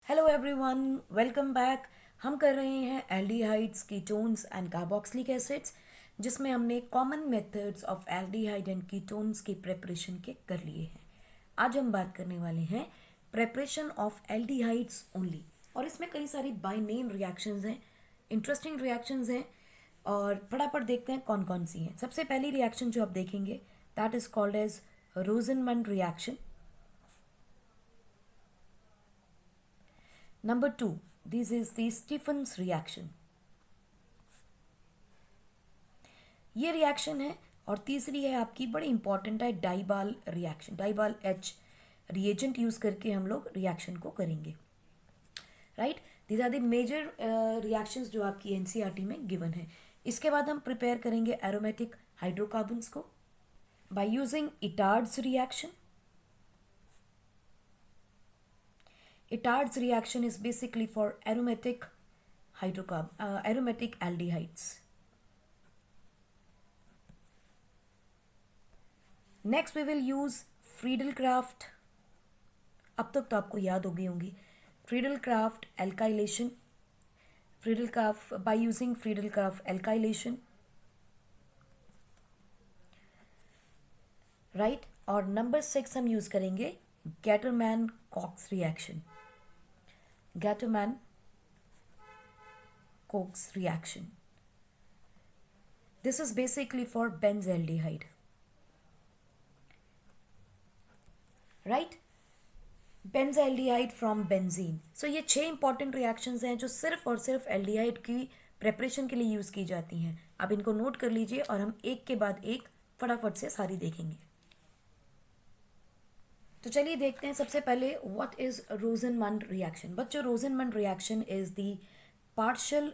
Hello everyone, welcome back. हम कर रहे हैं aldehydes, ketones and carboxylic acids, जिसमें हमने common methods of aldehyde and ketones की प्रेपरेशन के कर लिए हैं। आज हम बात करने वाले हैं प्रेपरेशन ऑफ एल्डिहाइड्स ओनली, और इसमें कई सारी बाय नेम रिएक्शंस हैं, इंटरेस्टिंग रिएक्शंस हैं, और फटाफट देखते हैं कौन कौन सी हैं। सबसे पहली रिएक्शन जो आप देखेंगे that is called as Rosenmund reaction. Number two, this is the Stephens reaction. ये रिएक्शन है। और तीसरी है आपकी बड़ी इंपॉर्टेंट है DIBAL reaction. DIBAL H reagent use करके हम लोग रिएक्शन को करेंगे। Right, these are the major reactions जो आपकी एनसीईआरटी में गिवन है। इसके बाद हम प्रिपेयर करेंगे एरोमेटिक हाइड्रोकार्बन्स को by using Etard's reaction. Itard's reaction is basically for aromatic aromatic aldehydes. Next we will use Friedel-Crafts. अब तक तो आपको याद होगी Friedel-Crafts alkylation. Friedel-Crafts by using Friedel-Crafts alkylation. Right? और नंबर 6 हम यूज करेंगे Gattermann-Cox reaction. Gattermann-Cox reaction. This is basically for benzaldehyde. Right? Benzaldehyde from benzene. So ये 6 इंपॉर्टेंट रिएक्शंस हैं जो सिर्फ और सिर्फ एल्डिहाइड की प्रेपरेशन के लिए यूज की जाती हैं। आप इनको नोट कर लीजिए और हम एक के बाद एक फटाफट से सारी देखेंगे। तो चलिए देखते हैं सबसे पहले व्हाट इज रोजनमंड रिएक्शन। बच्चों, Rosenmund reaction is the partial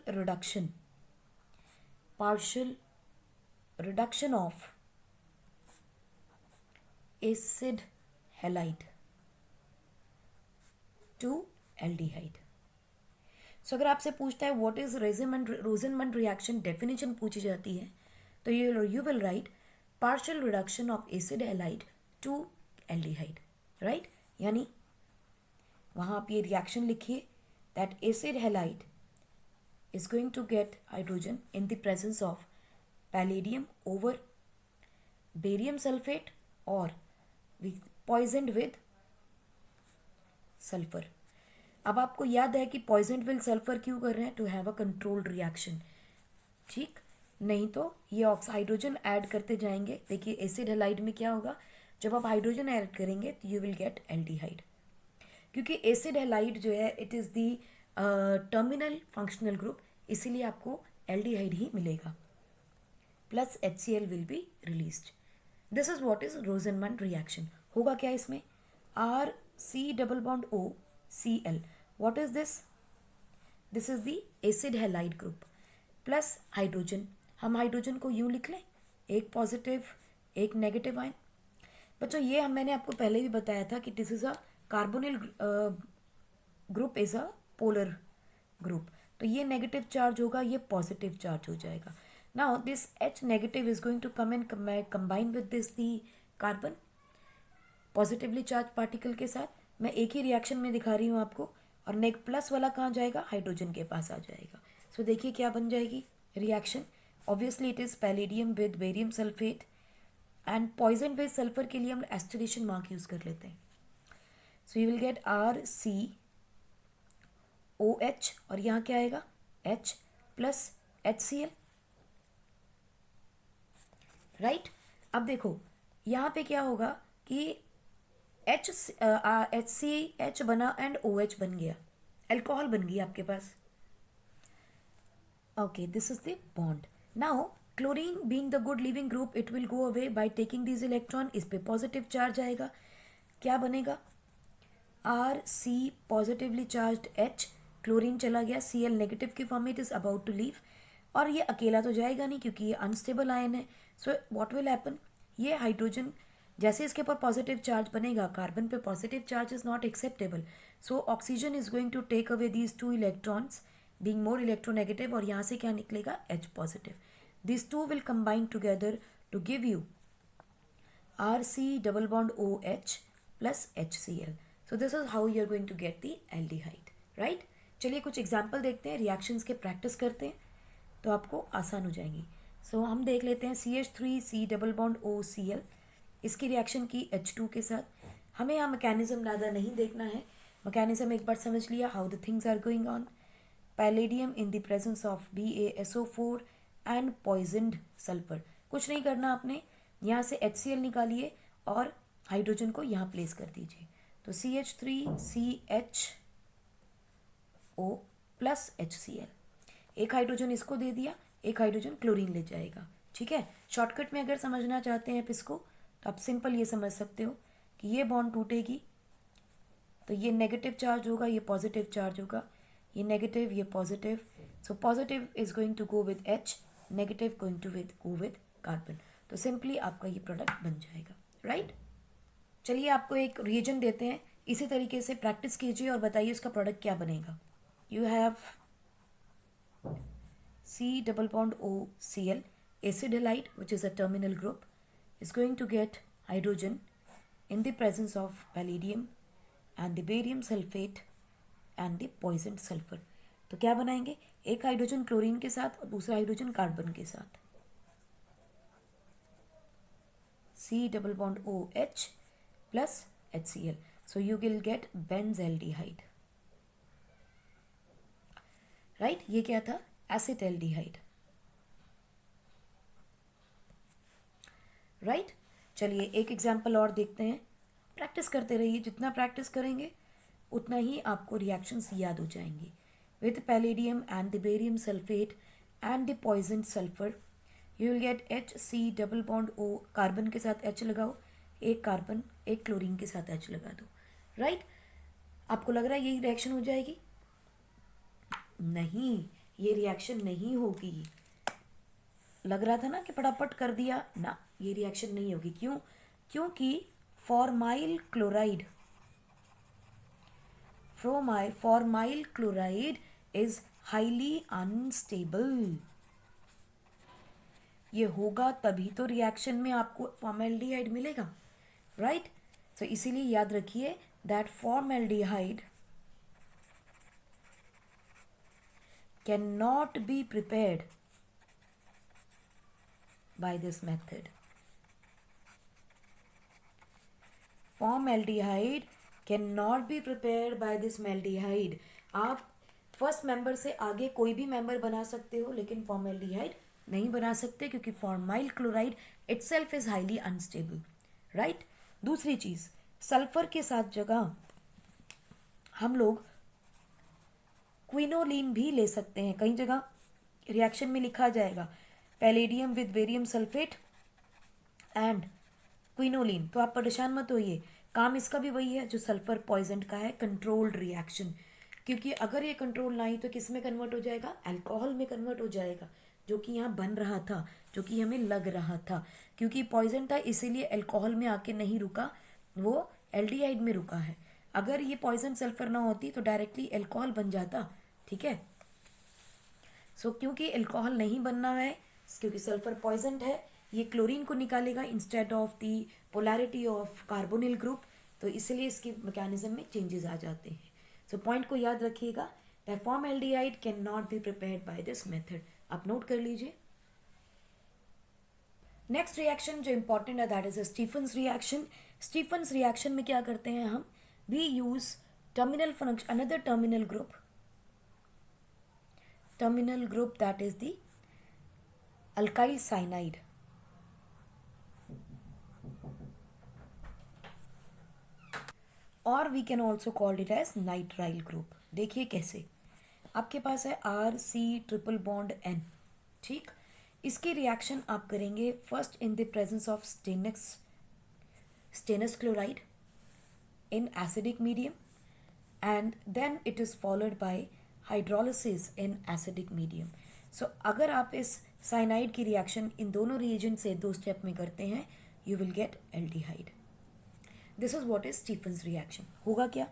reduction of acid halide to aldehyde. So अगर आपसे पूछता है what is Rosenmund reaction, definition पूछी जाती है तो you will write partial reduction of acid halide to aldehyde. Right, यानी वहां आप ये रिएक्शन लिखिए that acid halide is going to get hydrogen in the presence of palladium over barium sulfate or poisoned with sulfur. अब आपको याद है कि poisoned with sulfur क्यों कर रहे हैं? To have a controlled reaction. ठीक, नहीं तो ये हाइड्रोजन ऐड करते जाएंगे। देखिए एसिड हैलाइड में क्या होगा, जब आप हाइड्रोजन ऐड करेंगे तो यू विल गेट एल्डिहाइड, क्योंकि एसिड हैलाइड जो है it is the terminal functional group, इसीलिए आपको एल्डिहाइड ही मिलेगा, plus HCl will be released. This is what is Rosenmund reaction. होगा क्या इसमें? RC double bond O Cl, what is this? This is the acid halide group plus hydrogen. हम hydrogen को यूं लिख लें, एक पॉजिटिव एक नेगेटिव आयन। बच्चों ये मैंने आपको पहले भी बताया था कि this is a carbonyl group is a polar group, तो ये नेगेटिव चार्ज होगा, ये पॉजिटिव चार्ज हो जाएगा। Now this H negative is going to come and combine with this the carbon positively charge particle के साथ। मैं एक ही रिएक्शन में दिखा रही हूँ आपको, और नेग प्लस वाला कहाँ जाएगा? हाइड्रोजन के पास आ जाएगा। सो देखिए क्या बन जाएगी reaction. Obviously it is palladium with barium sulphate, and poison with sulphur के लिए हम एस्टरेशन मार्क यूज कर लेते हैं। So you will get RCOH, और यहाँ क्या आएगा? H plus HCl। राइट, अब देखो यहाँ पे क्या होगा कि HCH बना एंड OH बन गया, अल्कोहल बन गई आपके पास। Okay, this is the bond. Now chlorine being the good living group, it will go away by taking this electron. इस पे पॉजिटिव चार्ज आएगा, क्या बनेगा? RC positively charged H, chlorine चला गया, Cl नेगेटिव की फॉर्म में, it is about to leave. और ये अकेला तो जाएगा नहीं क्योंकि ये अनस्टेबल आयन है। सो व्हाट विल हैपन, ये हाइड्रोजन जैसे इसके ऊपर पॉजिटिव चार्ज बनेगा, कार्बन पे positive charge is not acceptable, so oxygen is going to take away these 2 electrons being more electronegative, और यहाँ से क्या निकलेगा? H positive. These two will combine together to give you RC double bond OH plus HCl. So this is how you are going to get the aldehyde. Right. चलिए कुछ example देखते हैं, reactions के प्रैक्टिस करते हैं तो आपको आसान हो जाएंगी। सो हम देख लेते हैं CH3 डबल बॉन्ड OCl, इसकी रिएक्शन की H2 के साथ। हमें यहाँ मैकेनिज्म ज़्यादा नहीं देखना है, मैकेनिज्म एक बार समझ लिया, how the things are going on. Palladium in the presence of BaSO4 and poisoned sulphur. कुछ नहीं करना आपने, यहाँ से HCl निकालिए और हाइड्रोजन को यहाँ प्लेस कर दीजिए। तो CH3CHO प्लस HCl, एक हाइड्रोजन इसको दे दिया, एक हाइड्रोजन क्लोरीन ले जाएगा। ठीक है, शॉर्टकट में अगर समझना चाहते हैं आप इसको तो आप सिंपल ये समझ सकते हो कि ये बॉन्ड टूटेगी तो ये नेगेटिव चार्ज होगा, ये पॉजिटिव चार्ज होगा, ये नेगेटिव ये positive, so positive is going to go with H, negative going to go with carbon. तो सिंपली आपका ये प्रोडक्ट बन जाएगा, राइट। चलिए आपको एक रिएजेंट देते हैं, इसी तरीके से प्रैक्टिस कीजिए और बताइए उसका प्रोडक्ट क्या बनेगा। You have C double bond OCl, acid halide, which is a terminal group, is going to get hydrogen in the presence of palladium and the barium sulfate and the poisoned sulfur. तो क्या बनाएंगे, एक hydrogen chlorine के साथ और दूसरा hydrogen carbon के साथ। C double bond OH plus HCl. So you will get benzaldehyde. Right, ये क्या था, एसिटाल्डिहाइड। राइट, चलिए एक एग्जाम्पल और देखते हैं। प्रैक्टिस करते रहिए, जितना प्रैक्टिस करेंगे उतना ही आपको रिएक्शंस याद हो जाएंगे। With palladium and the barium sulphate and the poison sulphur you will get HC double bond O, carbon के साथ H लगाओ, एक कार्बन एक क्लोरीन के साथ H लगा दो। राइट, आपको लग रहा है यही रिएक्शन हो जाएगी? नहीं, ये रिएक्शन नहीं होगी। लग रहा था ना कि फटाफट कर दिया, ना ये रिएक्शन नहीं होगी। क्यों? क्योंकि formyl chloride is highly unstable. ये होगा तभी तो रिएक्शन में आपको फॉर्मेल्डिहाइड मिलेगा, राइट। सो इसीलिए याद रखिए that formaldehyde cannot be prepared by this method. Formaldehyde cannot be prepared by this maldehyde. आप फर्स्ट मेंबर से आगे कोई भी मेंबर बना सकते हो, लेकिन फॉर्मेल्डिहाइड नहीं बना सकते क्योंकि formyl chloride itself is highly unstable, right. दूसरी चीज, सल्फर के साथ जगह हम लोग क्विनोलिन भी ले सकते हैं। कई जगह रिएक्शन में लिखा जाएगा palladium with barium sulphate and quinoline, तो आप परेशान मत होइए, काम इसका भी वही है जो सल्फर पॉइजन का है, कंट्रोल्ड रिएक्शन। क्योंकि अगर ये कंट्रोल ना ही तो किस में कन्वर्ट हो जाएगा, अल्कोहल में कन्वर्ट हो जाएगा, जो कि यहाँ बन रहा था, जो कि हमें लग रहा था। क्योंकि पॉइजन था इसीलिए अल्कोहल में आके नहीं रुका, वो एल्डिहाइड में रुका है। अगर ये पॉइजन सल्फर ना होती तो डायरेक्टली अल्कोहल बन जाता, ठीक है। सो क्योंकि अल्कोहल नहीं बनना है, क्योंकि सल्फर पॉइजन है, ये क्लोरीन को निकालेगा instead of the polarity of carbonyl group, तो इसलिए इसकी मैकेनिज्म में चेंजेस आ जाते हैं। सो पॉइंट को याद रखिएगा, that formaldehyde can not be prepared by this method. आप नोट कर लीजिए। नेक्स्ट रिएक्शन जो इंपॉर्टेंट है that is a Stephens reaction. Stephens reaction में क्या करते हैं हम, we use terminal function, another terminal group that is the alkyl cyanide, or we can also call it as nitrile group। देखिए कैसे, आपके पास है RC ट्रिपल बॉन्ड N, ठीक। इसकी रिएक्शन आप करेंगे first in the presence of stannous chloride in acidic medium and then it is followed by hydrolysis in acidic medium। So अगर आप इस साइनाइड की रिएक्शन इन दोनों रिएजेंट से 2 स्टेप में करते हैं, you will get aldehyde। This is what is Stephens reaction। होगा क्या,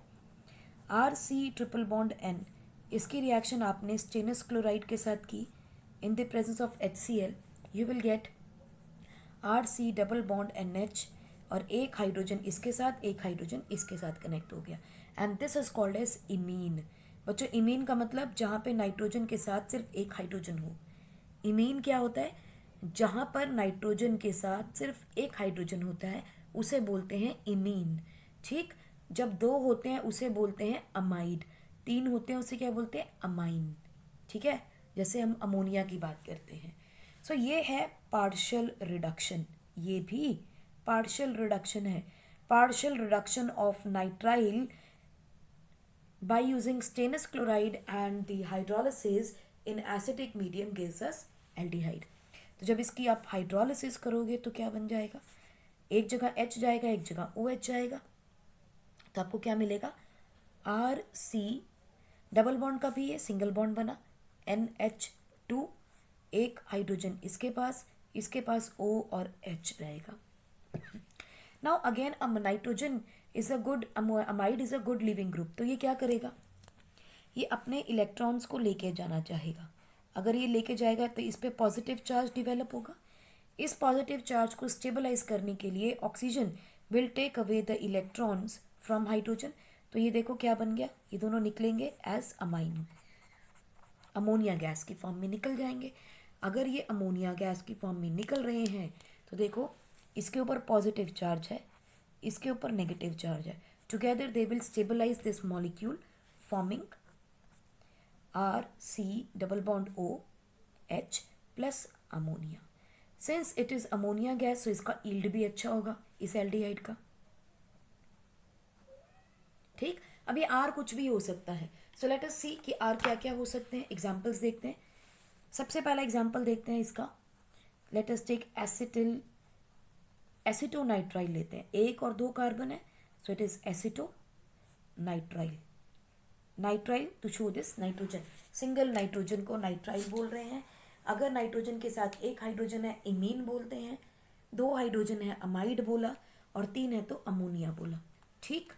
RC ट्रिपल बॉन्ड N, इसकी रिएक्शन आपने स्टेनस क्लोराइड के साथ की इन the presence of HCl, you will get RC double bond NH, और एक हाइड्रोजन इसके साथ एक हाइड्रोजन इसके साथ कनेक्ट हो गया, and this is called as imine. बच्चों इमीन का मतलब जहाँ पे नाइट्रोजन के साथ सिर्फ एक हाइड्रोजन हो। इमीन क्या होता है? जहाँ पर नाइट्रोजन के साथ सिर्फ एक हाइड्रोजन होता है उसे बोलते हैं इमीन। ठीक, जब दो होते हैं उसे बोलते हैं अमाइड, तीन होते हैं उसे क्या बोलते हैं? अमाइन। ठीक है, जैसे हम अमोनिया की बात करते हैं। सो ये है पार्शियल रिडक्शन, ये भी पार्शियल रिडक्शन है। Partial reduction of nitrile by using stannous chloride and the hydrolysis in acidic medium gives us aldehyde। तो जब इसकी आप हाइड्रोलिसिस करोगे तो क्या बन जाएगा? एक जगह H जाएगा, एक जगह OH जाएगा, तो आपको क्या मिलेगा? RC, डबल बॉन्ड का भी है, सिंगल बॉन्ड बना, NH2, एक हाइड्रोजन इसके पास O और H रहेगा। Now again nitrogen is a good, amide is a good living group. तो ये क्या करेगा? ये अपने इलेक्ट्रॉन्स को लेके जाना चाहेगा। अगर ये लेके जाएगा तो इस पर पॉजिटिव चार्ज डिवेलप होगा। इस पॉजिटिव चार्ज को स्टेबलाइज करने के लिए oxygen will take away the electrons from hydrogen. तो ये देखो क्या बन गया, ये दोनों निकलेंगे एज अमाइन, अमोनिया गैस की फॉर्म में निकल जाएंगे। अगर ये अमोनिया गैस की फॉर्म में निकल रहे हैं तो देखो इसके ऊपर पॉजिटिव चार्ज है, इसके ऊपर नेगेटिव चार्ज है। Together they will stabilise this molecule forming RC double bond OH plus ammonia. Since it is ammonia gas तो इसका यील्ड भी अच्छा होगा इस एल्डिहाइड का। ठीक, अब ये R कुछ भी हो सकता है। सो लेट अस सी कि R क्या क्या हो सकते हैं। एग्जाम्पल्स देखते हैं। सबसे पहला एग्जाम्पल देखते हैं इसका। लेट अस टेक एसिटोनाइट्राइल लेते हैं, एक और दो कार्बन है, so it is acetonitrile. Nitrile to show this nitrogen, single nitrogen को नाइट्राइल बोल रहे हैं। अगर नाइट्रोजन के साथ एक हाइड्रोजन है इमीन बोलते हैं, दो हाइड्रोजन है अमाइड बोला, और तीन है तो अमोनिया बोला। ठीक,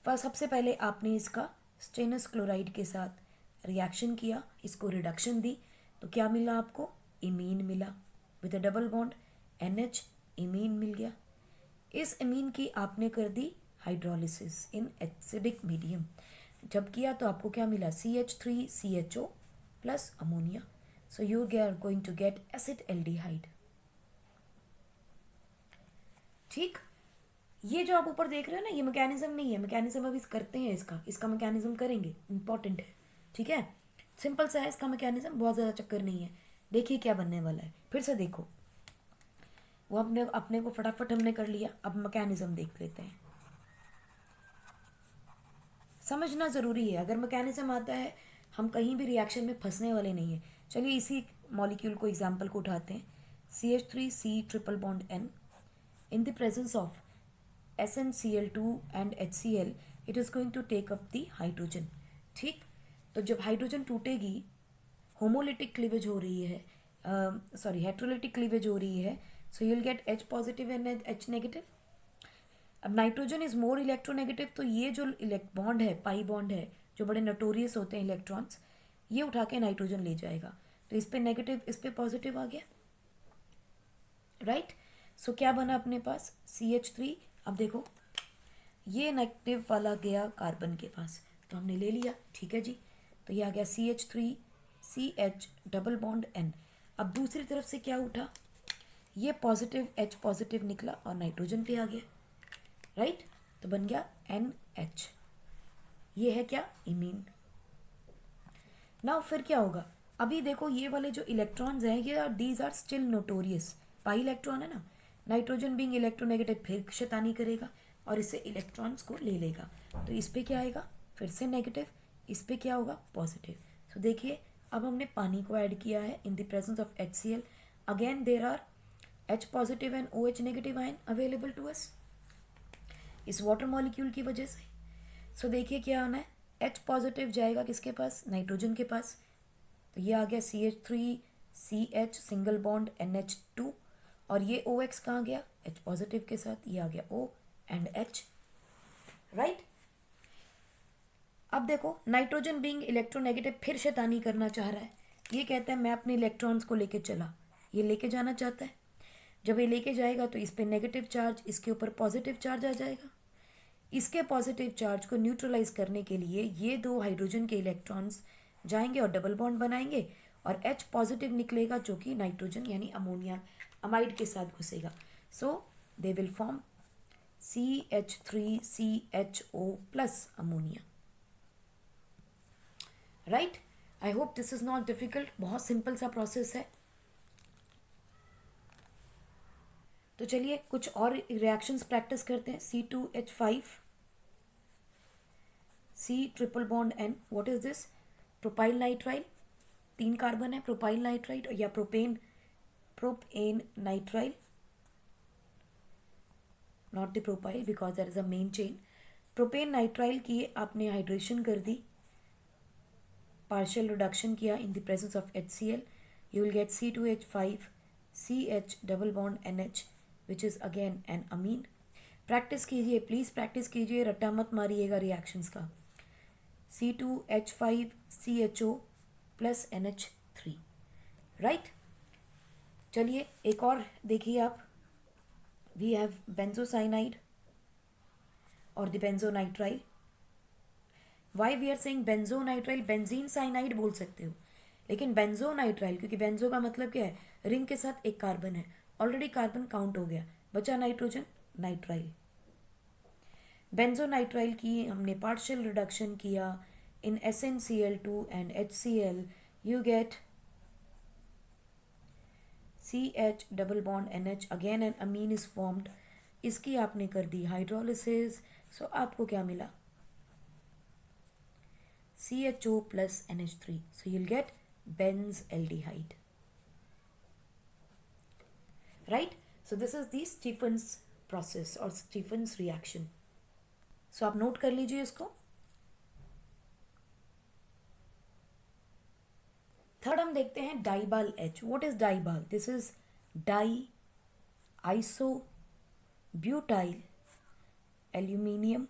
पर सबसे पहले आपने इसका स्टेनस क्लोराइड के साथ रिएक्शन किया, इसको रिडक्शन दी, तो क्या मिला आपको? इमीन मिला with a double bond NH, imine मिल गया। इस इमीन की आपने कर दी हाइड्रोलिसिस इन एसिडिक मीडियम, जब किया तो आपको क्या मिला? CH3CHO plus ammonia. So you are going to get acid aldehyde. ठीक, ये जो आप ऊपर देख रहे हो ना, ये मैकेनिज्म नहीं है, मैकेनिज्म अभी करते हैं, इसका मैकेनिज्म करेंगे, इंपॉर्टेंट है। ठीक है, सिंपल सा है इसका मैकेनिज्म, बहुत ज़्यादा चक्कर नहीं है। देखिए क्या बनने वाला है, फिर से देखो। वो अपने को फटाफट हमने कर लिया, अब मैकेनिज्म देख लेते हैं। समझना ज़रूरी है, अगर मैकेनिज्म आता है हम कहीं भी रिएक्शन में फंसने वाले नहीं है। चलिए इसी मॉलिक्यूल को एग्जाम्पल को उठाते हैं। CH3C triple bond N in the presence of SnCl2 and HCl it is going to take up the hydrogen। ठीक, तो जब हाइड्रोजन टूटेगी, होमोलिटिक क्लीवेज हो रही है, हेट्रोलिटिक क्लीवेज हो रही है, सो you will gate H positive and H negative. अब नाइट्रोजन इज मोर इलेक्ट्रोनेगेटिव, तो ये जो बॉन्ड है, पाई बॉन्ड है, जो बड़े नोटोरियस होते हैं इलेक्ट्रॉन्स, ये उठा के नाइट्रोजन ले जाएगा, तो इस पे नेगेटिव, इस पे पॉजिटिव आ गया, राइट। सो क्या बना अपने पास? CH3। अब देखो ये नेगेटिव वाला गया कार्बन के पास, तो हमने ले लिया, ठीक है जी। तो ये आ गया CH3CH डबल बॉन्ड N। अब दूसरी तरफ से क्या उठा? ये पॉजिटिव H पॉजिटिव निकला और नाइट्रोजन पे आ गया, राइट। तो बन गया NH। ये है क्या? इमीन। नाउ फिर क्या होगा? अभी देखो ये वाले जो इलेक्ट्रॉन्स हैं, ये these are still notorious, pi electron है ना। नाइट्रोजन बीइंग इलेक्ट्रोनेगेटिव फिर शैतानी करेगा और इससे इलेक्ट्रॉन्स को ले लेगा, तो इस पे क्या आएगा? फिर से नेगेटिव, इस पे क्या होगा? पॉजिटिव। सो देखिए अब हमने पानी को ऐड किया है in the presence of HCl। Again there are H positive and OH negative ion available to us इस वाटर मॉलिक्यूल की वजह से। सो देखिए क्या आना है, H पॉजिटिव जाएगा किसके पास? नाइट्रोजन के पास, तो ये आ गया CH3CH सिंगल बॉन्ड NH2, और ये OX कहाँ गया? H पॉजिटिव के साथ, ये आ गया O एंड H, राइट। अब देखो नाइट्रोजन बीइंग इलेक्ट्रोनेगेटिव फिर शैतानी करना चाह रहा है, ये कहता है मैं अपने इलेक्ट्रॉन्स को लेके चला, ये लेके जाना चाहता है। जब ये लेके जाएगा तो इस पे नेगेटिव चार्ज, इसके ऊपर पॉजिटिव चार्ज आ जाएगा, इसके पॉजिटिव चार्ज को न्यूट्रलाइज करने के लिए ये दो हाइड्रोजन के इलेक्ट्रॉन्स जाएंगे और डबल बॉन्ड बनाएंगे और H पॉजिटिव निकलेगा जो कि नाइट्रोजन यानी अमोनिया अमाइड के साथ घुसेगा. So they will form CH3CHO plus ammonia. Right. I hope this is not difficult. बहुत सिंपल सा प्रोसेस है. तो चलिए कुछ और रिएक्शंस प्रैक्टिस करते हैं. C2H5 C triple bond N. What is this? Propyl nitrile. 3 carbon है. प्रोपाइल नाइट्राइल या propane nitrile, not the propyl because there is a main chain. Propane nitrile की आपने हाइड्रेशन कर दी, पार्शियल रिडक्शन किया in the presence of HCl. You will get C2H5 CH double bond NH which is again an amine. Practice कीजिए please, practice कीजिए, रट्टा मत मारिएगा reactions का. C2H5 CHO plus NH3. Right. चलिए एक और देखिए आप. वी हैव बेंजोसाइनाइड और the benzonitrile. Why we are saying benzonitrile? Benzene cyanide बोल सकते हो, लेकिन बेंजोनाइट्राइल क्योंकि बेंजो का मतलब क्या है? रिंग के साथ एक कार्बन है. ऑलरेडी कार्बन काउंट हो गया, बचा नाइट्रोजन. नाइट्राइल. बेंजोनाइट्राइल की हमने पार्शियल रिडक्शन किया in SnCl2 and HCl. You get CH double bond NH. Again an amine is formed. इसकी आपने कर दी हाइड्रोलिसिस. सो आपको क्या मिला? CHO plus NH3. So you'll get benzaldehyde. Right? So this is the Stephen's process or Stephen's reaction. So आप note कर लीजिए इसको. थर्ड हम देखते हैं डाइबाल H. What is डाइबाल? This is di-isobutyl aluminium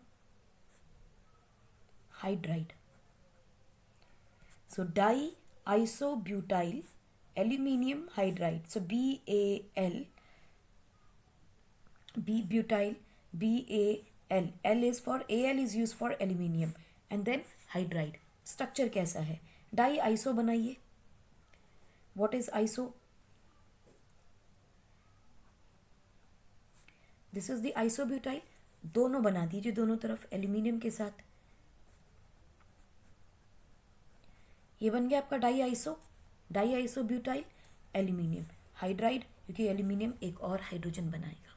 hydride. So di-isobutyl aluminium hydride. So BAL, butyl, BAL. L is for, AL is used for aluminium and then hydride. Structure कैसा है? Die iso बनाइए. What is iso? This is the isobutyl. दोनों बना दीजिए दोनों तरफ aluminium के साथ. ये बन गया आपका di iso butyl aluminium hydride, क्योंकि एल्यूमिनियम एक और हाइड्रोजन बनाएगा.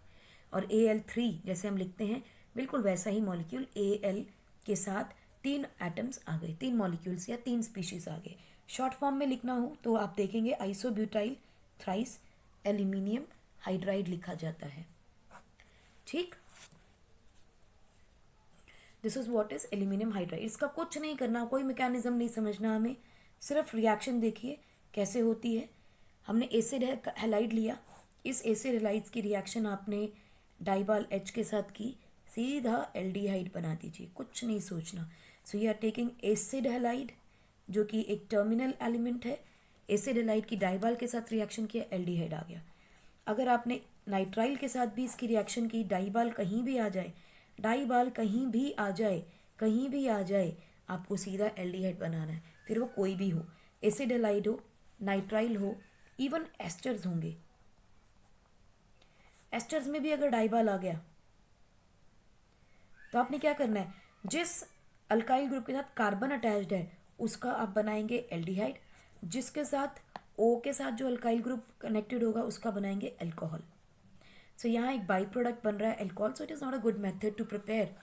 और Al3 जैसे हम लिखते हैं बिल्कुल वैसा ही मॉलिक्यूल Al के साथ 3 एटम्स आ गए, 3 मॉलिक्यूल्स या 3 स्पीशीज आ गए. शॉर्ट फॉर्म में लिखना हो तो आप देखेंगे आइसोब्यूटाइल थ्राइस एल्यूमिनियम हाइड्राइड लिखा जाता है. ठीक. This is what is aluminium hydride. इसका कुछ नहीं करना, कोई मैकेनिज्म नहीं समझना हमें, सिर्फ रिएक्शन देखिए कैसे होती है. हमने एसिड हैलाइड लिया, इस एसिड हैलाइड्स की रिएक्शन आपने डाइबाल H के साथ की, सीधा एल्डिहाइड बना दीजिए, कुछ नहीं सोचना. So you are taking acid halide जो कि एक टर्मिनल एलिमेंट है. एसिड हैलाइड की डाइबाल के साथ रिएक्शन किया, एल्डिहाइड आ गया. अगर आपने नाइट्राइल के साथ भी इसकी रिएक्शन की, डाइबाल कहीं भी आ जाए, डाइबाल कहीं भी आ जाए, कहीं भी आ जाए, आपको सीधा एल्डिहाइड बनाना है. फिर वो कोई भी हो, एसिड हैलाइड हो, नाइट्राइल हो, इवन एस्टर्स होंगे. एस्टर्स में भी अगर डाइबाल आ गया तो आपने क्या करना है, जिस अल्काइल ग्रुप के साथ कार्बन अटैच्ड है उसका आप बनाएंगे एल्डिहाइड, जिसके साथ O के साथ जो अल्काइल ग्रुप कनेक्टेड होगा उसका बनाएंगे अल्कोहल. सो यहाँ एक बाई प्रोडक्ट बन रहा है alcohol. So it is not a good method to prepare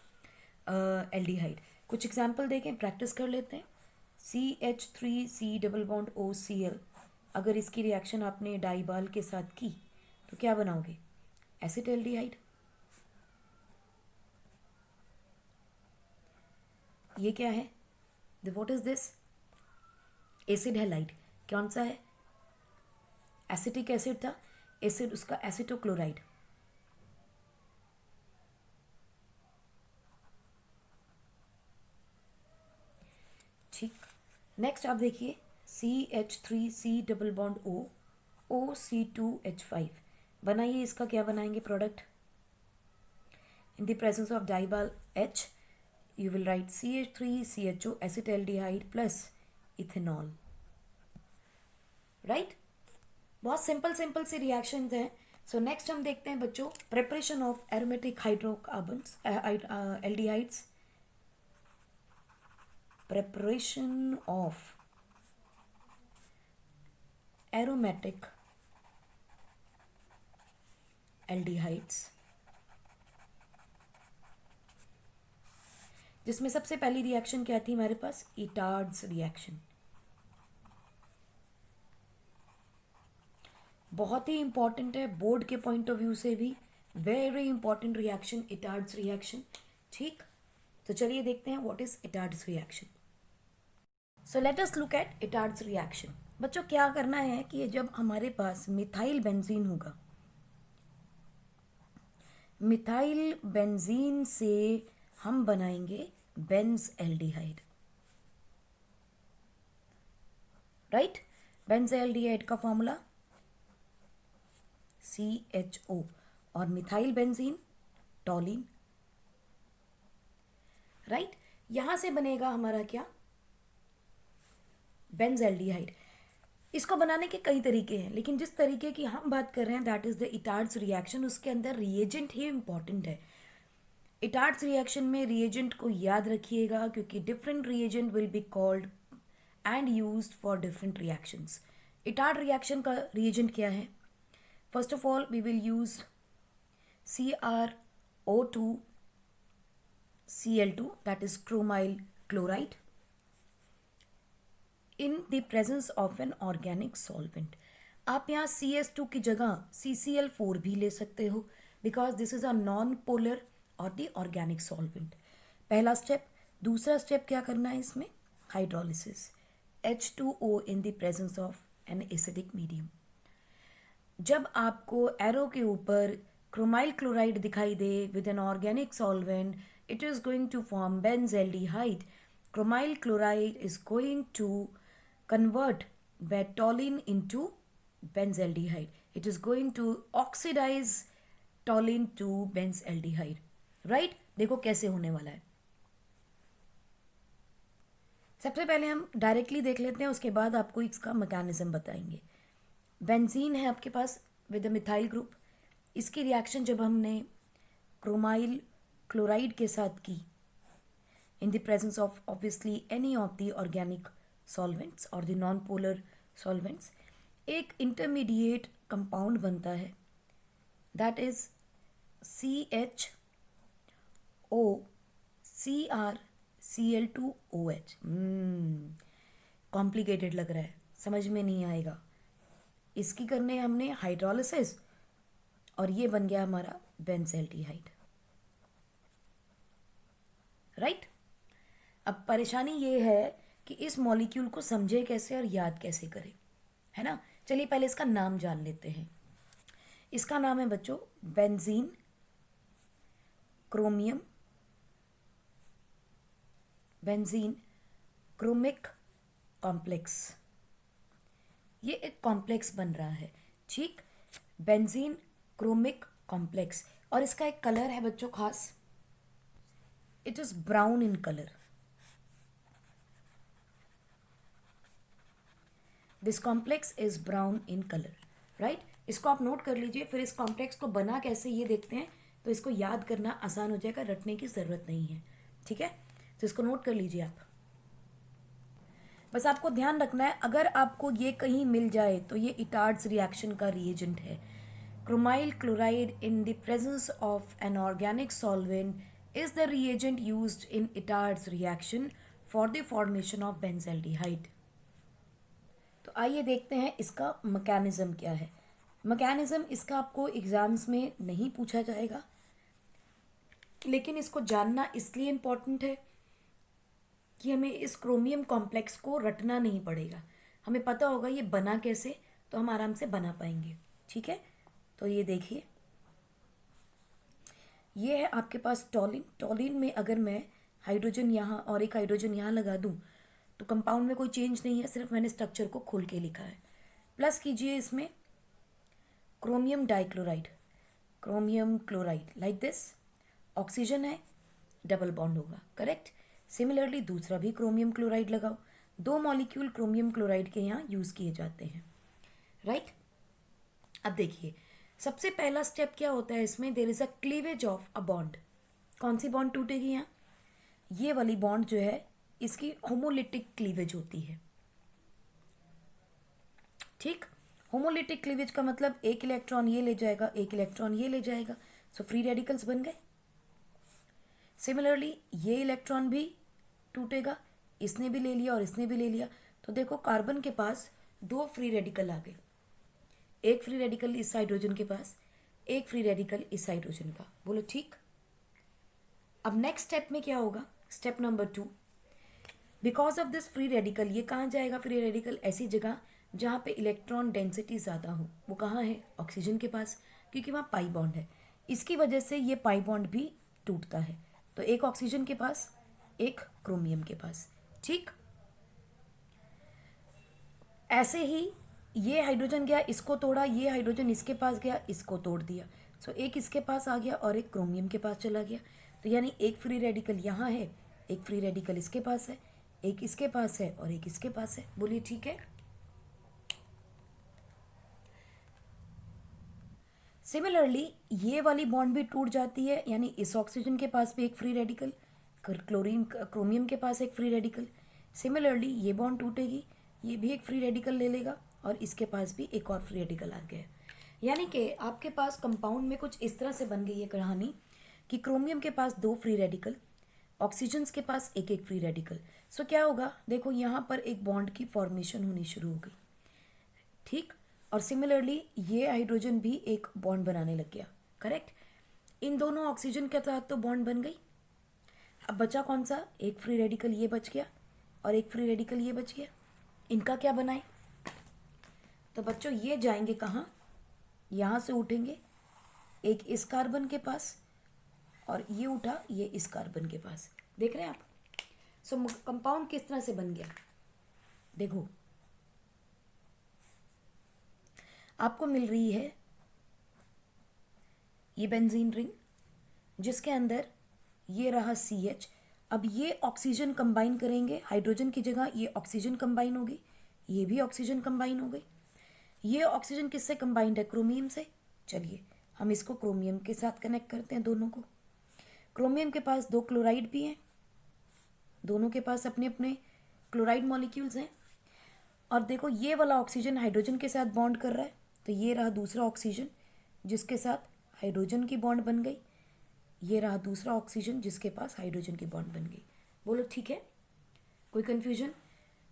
aldehyde. कुछ एग्जाम्पल देखें, प्रैक्टिस कर लेते हैं. CH3C double bond OCl. अगर इसकी रिएक्शन आपने डाइबाल के साथ की तो क्या बनाओगे? एसिटाल्डिहाइड. ये क्या है? What is this? Acid halide. कौन सा है? एसिटिक एसिड था, एसिड उसका एसिटोक्लोराइड. ठीक. नेक्स्ट आप देखिए CH3C double bond O OC2H5. बनाइए, इसका क्या बनाएंगे product? In the presence of diol H, you will write CH3CHO acetaldehyde plus ethanol. Right बहुत सिंपल सिंपल सी रिएक्शंस हैं. सो नेक्स्ट हम देखते हैं बच्चों preparation of aromatic hydrocarbons aldehydes. Preparation of aromatic aldehydes, जिसमें सबसे पहली रिएक्शन क्या थी हमारे पास, इटार्ड्स रिएक्शन. बहुत ही इंपॉर्टेंट है बोर्ड के पॉइंट ऑफ व्यू से भी, very important reaction Etard's reaction. ठीक, तो चलिए देखते हैं what is Etard's reaction. So let us look at Etard's reaction. बच्चों क्या करना है कि जब हमारे पास मिथाइल बेंजीन होगा, मिथाइल बेंजीन से हम बनाएंगे benzaldehyde. Right, benzaldehyde का फॉर्मूला CHO और मिथाइल बेंजीन टॉलिन. राइट, यहां से बनेगा हमारा क्या, बेंज एल्डिहाइड. इसको बनाने के कई तरीके हैं, लेकिन जिस तरीके की हम बात कर रहे हैं that is the Etard's reaction. उसके अंदर रिएजेंट ही इंपॉर्टेंट है. इटार्ड्स रिएक्शन में रिएजेंट को याद रखिएगा, क्योंकि different reagent will be called and used for different reactions. Etard reaction का रिएजेंट क्या है? First of all we will use CrO2 Cl2, that is chromyl chloride, in the presence of an organic solvent. आप यहाँ CS2 की जगह CCl4 भी ले सकते हो, because this is a non polar और द ऑर्गेनिक सॉल्वेंट. पहला स्टेप. दूसरा स्टेप क्या करना है इसमें, hydrolysis. H2O in the presence of an acidic medium. जब आपको एरो के ऊपर क्रोमाइल क्लोराइड दिखाई दे with an organic solvent, it is going to form benzaldehyde. Chromyl chloride is going to convert that toluene into benzaldehyde. It is going to oxidize toluene to benzaldehyde. Right? देखो कैसे होने वाला है. सबसे पहले हम डायरेक्टली देख लेते हैं, उसके बाद आपको इसका मैकेनिज्म बताएंगे. बेंजीन है आपके पास विद द मिथाइल ग्रुप. इसकी रिएक्शन जब हमने क्रोमाइल क्लोराइड के साथ की इन the presence of obviously any of the organic solvents और द नॉन पोलर सॉल्वेंट्स, एक इंटरमीडिएट कंपाउंड बनता है दैट इज CHOCrCl2OH. कॉम्प्लिकेटेड लग रहा है, समझ में नहीं आएगा. इसकी करने हमने हाइड्रोलिसिस और ये बन गया हमारा बेंजल्डिहाइड. राइट. अब परेशानी ये है कि इस मॉलिक्यूल को समझे कैसे और याद कैसे करें, है ना. चलिए पहले इसका नाम जान लेते हैं. इसका नाम है बच्चों benzene chromium, benzene chromic complex. ये एक कॉम्प्लेक्स बन रहा है. ठीक, बेंजीन क्रोमिक कॉम्प्लेक्स. और इसका एक कलर है बच्चों खास, it is brown in color. This complex is brown in color, right? इसको आप नोट कर लीजिए. फिर इस कॉम्प्लेक्स को बना कैसे ये देखते हैं, तो इसको याद करना आसान हो जाएगा, रटने की ज़रूरत नहीं है. ठीक है, तो इसको नोट कर लीजिए आप. बस आपको ध्यान रखना है, अगर आपको ये कहीं मिल जाए तो ये इटार्ड्स रिएक्शन का रिएजेंट है. Chromyl chloride in the presence of N organic solvent is the reagent used in Itard's reaction for the formation of benzaldehyde. तो आइए देखते हैं इसका मैकेनिज्म क्या है. मैकेनिज्म इसका आपको एग्जाम्स में नहीं पूछा जाएगा, लेकिन इसको जानना इसलिए इम्पॉर्टेंट है कि हमें इस क्रोमियम कॉम्प्लेक्स को रटना नहीं पड़ेगा. हमें पता होगा ये बना कैसे, तो हम आराम से बना पाएंगे. ठीक है, तो ये देखिए, ये है आपके पास टॉलिन. टॉलिन में अगर मैं हाइड्रोजन यहाँ और एक हाइड्रोजन यहाँ लगा दूँ तो कंपाउंड में कोई चेंज नहीं है, सिर्फ मैंने स्ट्रक्चर को खोल के लिखा है. प्लस कीजिए इसमें chromium dichloride, chromium chloride like this, oxygen है, डबल बॉन्ड होगा, करेक्ट। सिमिलरली दूसरा भी क्रोमियम क्लोराइड लगाओ, 2 मॉलिक्यूल क्रोमियम क्लोराइड के यहाँ यूज़ किए जाते हैं, राइट। अब देखिए सबसे पहला स्टेप क्या होता है इसमें, there is a cleavage of a bond. कौन सी बॉन्ड टूटेगी यहाँ, ये वाली बॉन्ड जो है इसकी होमोलिटिक क्लीवेज होती है, ठीक। होमोलिटिक क्लीवेज का मतलब एक इलेक्ट्रॉन ये ले जाएगा, एक इलेक्ट्रॉन ये ले जाएगा, सो फ्री रेडिकल्स बन गए। सिमिलरली ये इलेक्ट्रॉन भी टूटेगा, इसने भी ले लिया और इसने भी ले लिया, तो देखो कार्बन के पास 2 फ्री रेडिकल आ गए, एक फ्री रेडिकल इस हाइड्रोजन के पास, एक फ्री रेडिकल इस हाइड्रोजन का, बोलो ठीक। अब नेक्स्ट स्टेप में क्या होगा, step number 2, because of this free radical, ये कहाँ जाएगा फ्री रेडिकल, ऐसी जगह जहाँ पे इलेक्ट्रॉन डेंसिटी ज़्यादा हो, वो कहाँ है, ऑक्सीजन के पास, क्योंकि वहाँ पाई बॉन्ड है, इसकी वजह से ये पाई बॉन्ड भी टूटता है, तो एक ऑक्सीजन के पास, एक क्रोमियम के पास, ठीक। ऐसे ही ये हाइड्रोजन गया, इसको तोड़ा, ये हाइड्रोजन इसके पास गया, इसको तोड़ दिया, सो एक इसके पास आ गया और एक क्रोमियम के पास चला गया, तो यानी एक फ्री रेडिकल यहाँ है, एक फ्री रेडिकल इसके पास है, एक इसके पास है और एक इसके पास है, बोलिए ठीक है। सिमिलरली ये वाली बॉन्ड भी टूट जाती है, यानी इस ऑक्सीजन के पास भी एक फ्री रेडिकल, क्रोमियम के पास एक फ्री रेडिकल, सिमिलरली ये बॉन्ड टूटेगी, ये भी एक फ्री रेडिकल ले लेगा और इसके पास भी एक और फ्री रेडिकल आ गया। यानी कि आपके पास कंपाउंड में कुछ इस तरह से बन गई है कहानी कि क्रोमियम के पास 2 फ्री रेडिकल, ऑक्सीजन के पास एक एक फ्री रेडिकल, सो क्या होगा, देखो यहाँ पर एक बॉन्ड की फॉर्मेशन होनी शुरू हो गई, ठीक। और सिमिलरली ये हाइड्रोजन भी एक बॉन्ड बनाने लग गया, करेक्ट। इन दोनों ऑक्सीजन के साथ तो बॉन्ड बन गई, अब बचा कौन सा, एक फ्री रेडिकल ये बच गया और एक फ्री रेडिकल ये बच गया, इनका क्या बनाए, तो बच्चों ये जाएंगे कहाँ, यहाँ से उठेंगे एक इस कार्बन के पास और ये उठा ये इस कार्बन के पास, देख रहे हैं आप। सो कंपाउंड किस तरह से बन गया, देखो आपको मिल रही है ये बेंजीन रिंग जिसके अंदर ये रहा CH। अब ये ऑक्सीजन कंबाइन करेंगे, हाइड्रोजन की जगह ये ऑक्सीजन कंबाइन होगी, ये भी ऑक्सीजन कंबाइन हो गई, ये ऑक्सीजन किससे कंबाइंड है, क्रोमियम से। चलिए हम इसको क्रोमियम के साथ कनेक्ट करते हैं दोनों को। क्रोमियम के पास 2 क्लोराइड भी हैं, दोनों के पास अपने अपने क्लोराइड मॉलिक्यूल्स हैं, और देखो ये वाला ऑक्सीजन हाइड्रोजन के साथ बॉन्ड कर रहा है, तो ये रहा दूसरा ऑक्सीजन जिसके साथ हाइड्रोजन की बॉन्ड बन गई, ये रहा दूसरा ऑक्सीजन जिसके पास हाइड्रोजन की बॉन्ड बन गई, बोलो ठीक है, कोई कन्फ्यूजन।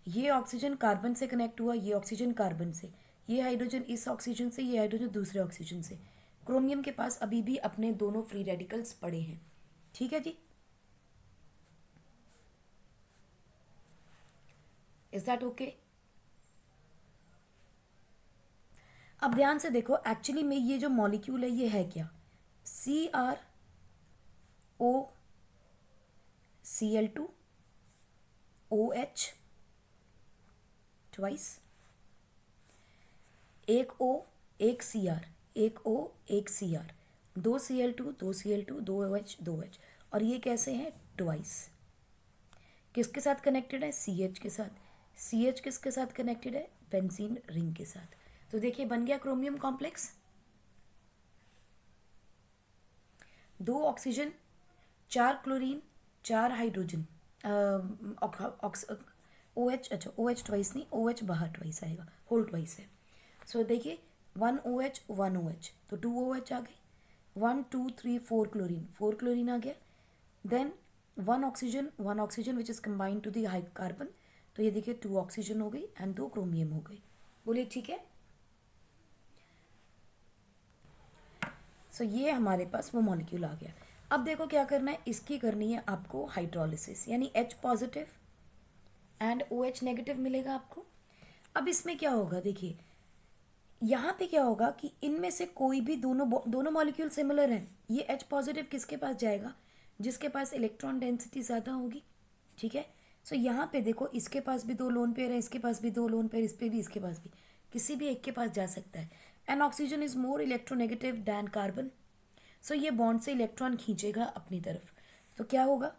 ये ऑक्सीजन कार्बन से कनेक्ट हुआ, ये ऑक्सीजन कार्बन से, ये हाइड्रोजन इस ऑक्सीजन से, ये हाइड्रोजन दूसरे ऑक्सीजन से, क्रोमियम के पास अभी भी अपने दोनों फ्री रेडिकल्स पड़े हैं, ठीक है जी, इज दैट ओके। अब ध्यान से देखो, एक्चुअली में ये जो मॉलिक्यूल है ये है क्या, CrOCl2 OH ट्वाइस, एक O एक Cr, एक O एक Cr, 2 Cl2 2 Cl2 2 OH 2 OH, और ये कैसे हैं, ट्वाइस। किसके साथ कनेक्टेड है, CH के साथ। CH किसके साथ कनेक्टेड है, बेंजीन रिंग के साथ। तो देखिए बन गया chromium complex, 2 oxygen 4 chlorine 4 hydrogen, OH, अच्छा OH ट्वाइस नहीं, OH बाहर ट्वाइस आएगा, होल ट्वाइस है। सो देखिए 1 OH 1 OH, तो 2 OH आ गए, 1 2 3 4 क्लोरीन 4 क्लोरीन आ गया, then 1 oxygen which is combined to the high carbon, तो ये देखिए 2 ऑक्सीजन हो गई एंड 2 क्रोमियम हो गई, बोलिए ठीक है। सो ये हमारे पास वो मॉलिक्यूल आ गया। अब देखो क्या करना है, इसकी करनी है आपको हाइड्रोलिसिस, यानी H positive and OH negative मिलेगा आपको। अब इसमें क्या होगा, देखिए यहाँ पे क्या होगा कि इनमें से कोई भी दोनों मॉलिक्यूल सिमिलर हैं, ये H पॉजिटिव किसके पास जाएगा, जिसके पास इलेक्ट्रॉन डेंसिटी ज़्यादा होगी, ठीक है। सो यहाँ पे देखो इसके पास भी 2 लोन पेयर है, इसके पास भी 2 लोन पेयर, इस पे भी इसके पास भी, किसी भी एक के पास जा सकता है। And oxygen is more electronegative than carbon, so ये बॉन्ड से इलेक्ट्रॉन खींचेगा अपनी तरफ। तो क्या होगा,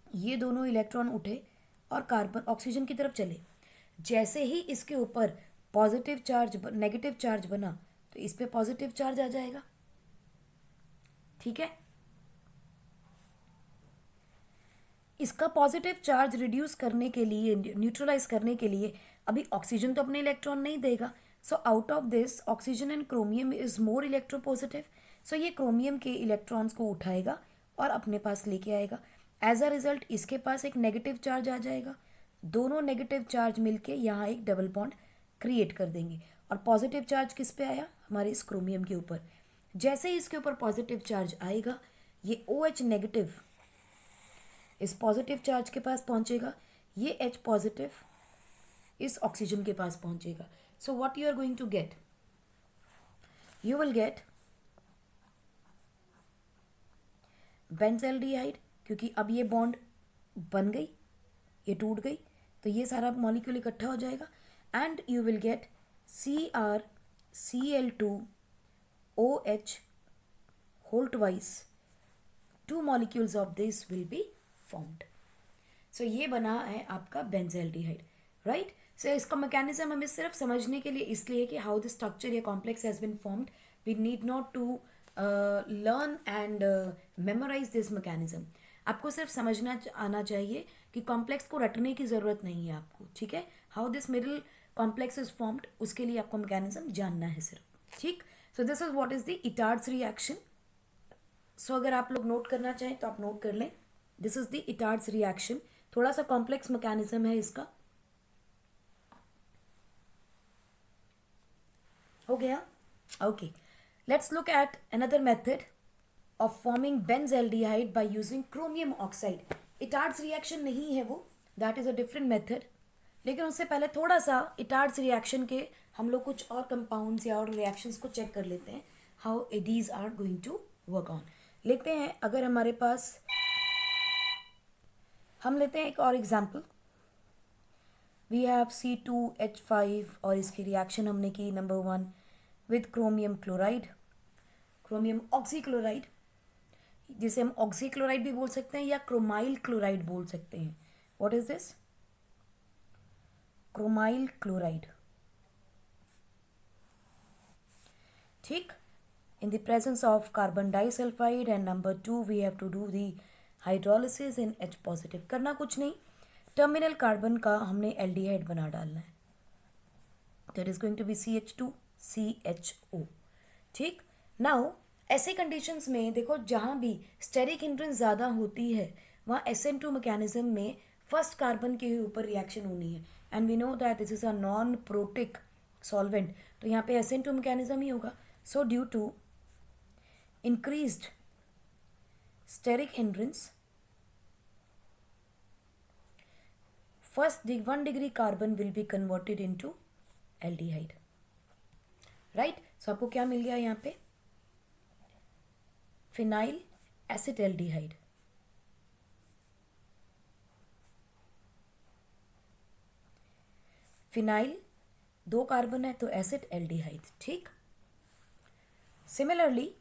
ये दोनों इलेक्ट्रॉन उठे और कार्बन ऑक्सीजन की तरफ चले। जैसे ही इसके ऊपर पॉजिटिव चार्ज नेगेटिव चार्ज बना तो इस पे पॉजिटिव चार्ज आ जाएगा। ठीक है, इसका पॉजिटिव चार्ज रिड्यूस करने के लिए, न्यूट्रलाइज करने के लिए अभी ऑक्सीजन तो अपने इलेक्ट्रॉन नहीं देगा। So out of this oxygen and chromium is more electropositive. So ये क्रोमियम के इलेक्ट्रॉन्स को उठाएगा और अपने पास लेके आएगा। एज अ रिजल्ट इसके पास एक नेगेटिव चार्ज आ जाएगा। दोनों नेगेटिव चार्ज मिलके यहाँ एक डबल बॉन्ड क्रिएट कर देंगे। और पॉजिटिव चार्ज किस पे आया, हमारे इस क्रोमियम के ऊपर। जैसे ही इसके ऊपर पॉजिटिव चार्ज आएगा, ये OH नेगेटिव इस पॉजिटिव चार्ज के पास पहुंचेगा, ये H पॉजिटिव इस ऑक्सीजन के पास पहुंचेगा। So what you are going to get, you will get benzaldehyde, क्योंकि अब ये बॉन्ड बन गई, ये टूट गई, तो ये सारा मॉलिक्यूल इकट्ठा हो जाएगा। And you will gate CrCl2OH whole twice, 2 molecules of this will be formed. So ये बना है आपका बेंजल्डिहाइड, राइट। सो इसका मैकेनिज्म हमें सिर्फ समझने के लिए इसलिए कि हाउ द स्ट्रक्चर या complex has been formed, we need not to learn and memorise this mechanism. आपको सिर्फ समझना आना चाहिए कि कॉम्प्लेक्स को रटने की ज़रूरत नहीं है आपको, ठीक है। How this middle complex is formed, उसके लिए आपको मैकेनिज्म जानना है सिर्फ, ठीक। So this is what is the Etard's reaction. So अगर आप लोग नोट करना चाहें तो आप नोट कर लें, this is the Etard's reaction. थोड़ा सा कॉम्प्लेक्स मैकेनिज्म है इसका, हो गया, okay. Let's look at another method of forming benzaldehyde by using chromium oxide. Etard's reaction नहीं है वो, that is a different method. लेकिन उससे पहले थोड़ा सा इटार्ड्स रिएक्शन के हम लोग कुछ और कंपाउंड्स या और रिएक्शंस को चेक कर लेते हैं, how these are going to work on. लेते हैं, अगर हमारे पास, हम लेते हैं एक और एग्जाम्पल। वी हैव C2H5 और इसकी रिएक्शन हमने की number 1 with chromium chloride, chromium oxychloride, जिसे हम ऑक्सीक्लोराइड भी बोल सकते हैं या क्रोमाइल क्लोराइड बोल सकते हैं। What is this, chromyl chloride, ठीक। in the presence of carbon disulfide and number 2 we have to do the hydrolysis in H positive। करना कुछ नहीं, टर्मिनल कार्बन का हमने एल्डिहाइड बना डालना है, that is going to be CH2CHO, ठीक। नाउ ऐसे कंडीशंस में देखो, जहाँ भी स्टेरिक हिंड्रेंस ज़्यादा होती है वहाँ SN2 मैकेनिज्म में फर्स्ट कार्बन के ऊपर रिएक्शन होनी है, and we know that this is a non protic solvent, तो यहाँ पे SN2 मैकेनिज्म ही होगा। So due to increased steric hindrance, first 1 degree carbon will be converted into aldehyde, right। so आपको क्या मिल गया यहाँ पे, फिनाइल एसिटल्डिहाइड, फिनाइल 2 कार्बन है तो एसिड एल्डिहाइड, ठीक। सिमिलरली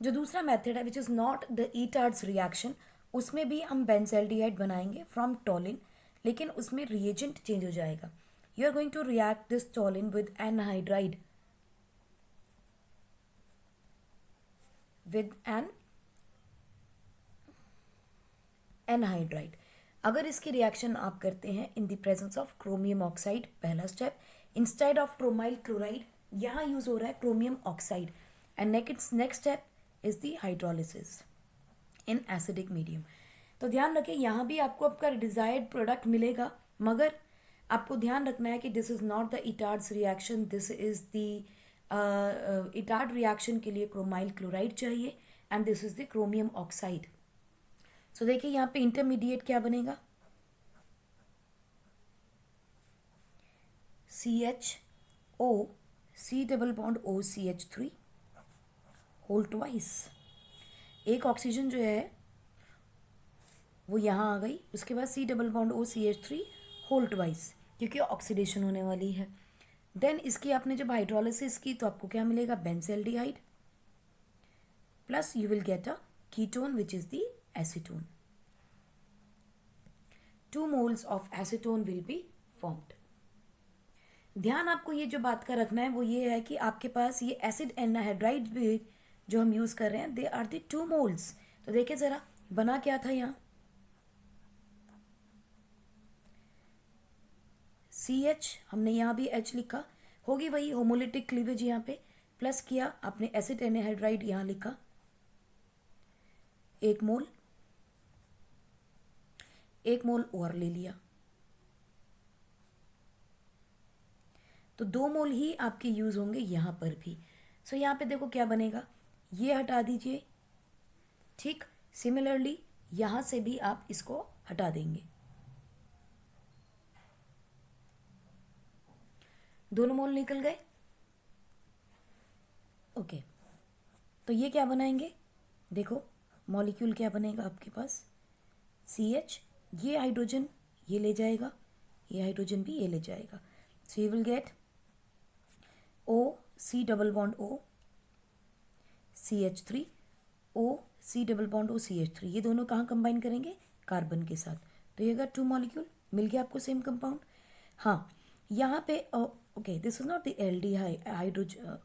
जो दूसरा मेथड है which is not the Etard's reaction, उसमें भी हम बेंजल्डिहाइड बनाएंगे फ्रॉम टोलिन, लेकिन उसमें रिएजेंट चेंज हो जाएगा। You are going to react this toluene with anhydride, with an anhydride. अगर इसकी रिएक्शन आप करते हैं in the presence of chromium oxide, पहला step, instead of chromyl chloride यहाँ यूज हो रहा है chromium oxide, and next step is the hydrolysis in acidic medium. तो ध्यान रखें, यहाँ भी आपको आपका डिजायर्ड प्रोडक्ट मिलेगा, मगर आपको ध्यान रखना है कि this is not the Etard's reaction, this is the Etard reaction के लिए क्रोमाइल क्लोराइड चाहिए, and this is the chromium oxide. So देखिए यहाँ पे इंटरमीडिएट क्या बनेगा, CHO, C double bond OCH3 whole twice. एक ऑक्सीजन जो है वो यहाँ आ गई, उसके बाद C double bond OCH3 whole twice, क्योंकि ऑक्सीडेशन होने वाली है। देन इसकी आपने जब हाइड्रोलिसिस की तो आपको क्या मिलेगा, benzaldehyde plus you will get a ketone which is the acetone. 2 moles of acetone will be formed. ध्यान आपको ये जो बात का रखना है वो ये है कि आपके पास ये एसिड एनाहाइड्राइड भी जो हम यूज कर रहे हैं, दे आर द 2 moles. तो देखिए जरा बना क्या था यहाँ, CH, हमने यहाँ भी H लिखा, होगी वही होमोलिटिक क्लीवेज यहाँ पे, प्लस किया आपने एसिड एनाहाइड्राइड यहाँ लिखा 1 मोल, 1 मोल और ले लिया, तो 2 मोल ही आपके यूज होंगे यहाँ पर भी. सो यहाँ पे देखो क्या बनेगा, ये हटा दीजिए, ठीक. सिमिलरली यहाँ से भी आप इसको हटा देंगे, दोनों मोल निकल गए. ओके, तो ये क्या बनाएंगे, देखो मॉलिक्यूल क्या बनेगा आपके पास, CH, ये हाइड्रोजन ये ले जाएगा, ये हाइड्रोजन भी ये ले जाएगा. सो you will gate O C double bond O CH3, O C double bond O CH3, ये दोनों कहाँ कंबाइन करेंगे, कार्बन के साथ. तो ये अगर 2 मॉलिक्यूल मिल गया आपको सेम कंपाउंड. हाँ, यहाँ पे okay, this is not the aldehyde hydrogen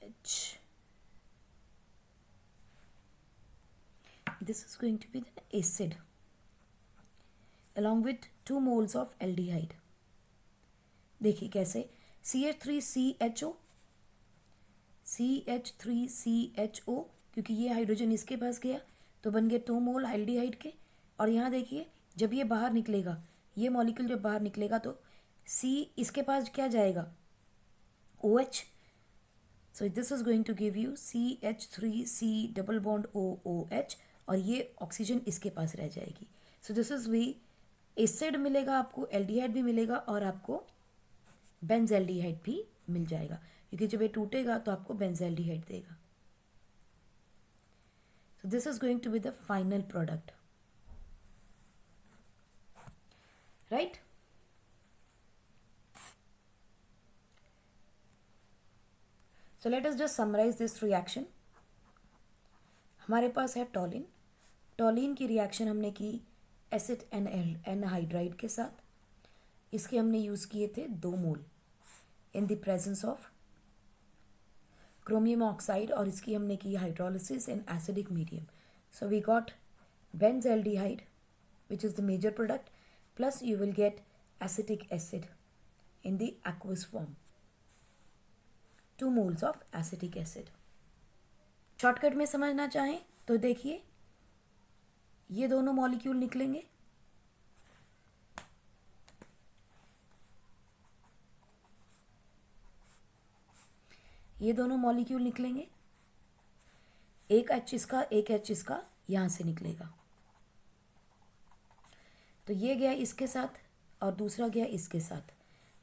H, this is going to be the acid along with 2 moles of aldehyde. देखिए कैसे, CH3CHO, CH3CHO, क्योंकि ये हाइड्रोजन इसके पास गया तो बन गए 2 मोल एल्डिहाइड के. और यहाँ देखिए जब ये बाहर निकलेगा, ये मॉलिक्यूल जब बाहर निकलेगा तो C इसके पास क्या जाएगा, OH. So this is going to give you CH3C double bond OOH, और ये ऑक्सीजन इसके पास रह जाएगी. So this is we acid मिलेगा आपको, एल्डिहाइड भी मिलेगा और आपको बेंजल्डिहाइड भी मिल जाएगा, क्योंकि जब ये टूटेगा तो आपको बेंजल्डिहाइड देगा. So this is going to be the final product, right. So let us just summarize this reaction. हमारे पास है टॉलिन, टॉलिन की रिएक्शन हमने की एसिड एनहाइड्राइड के साथ, इसके हमने यूज़ किए थे 2 mole in the presence of chromium oxide, और इसकी हमने की hydrolysis in acidic medium. So we got benzaldehyde which is the major product, plus you will get acetic acid in the aqueous form, 2 moles of acetic acid. Shortcut में समझना चाहें तो देखिए ये दोनों मॉलिक्यूल निकलेंगे, ये दोनों मॉलिक्यूल निकलेंगे, एक H इसका एक H इसका यहाँ से निकलेगा, तो ये गया इसके साथ और दूसरा गया इसके साथ.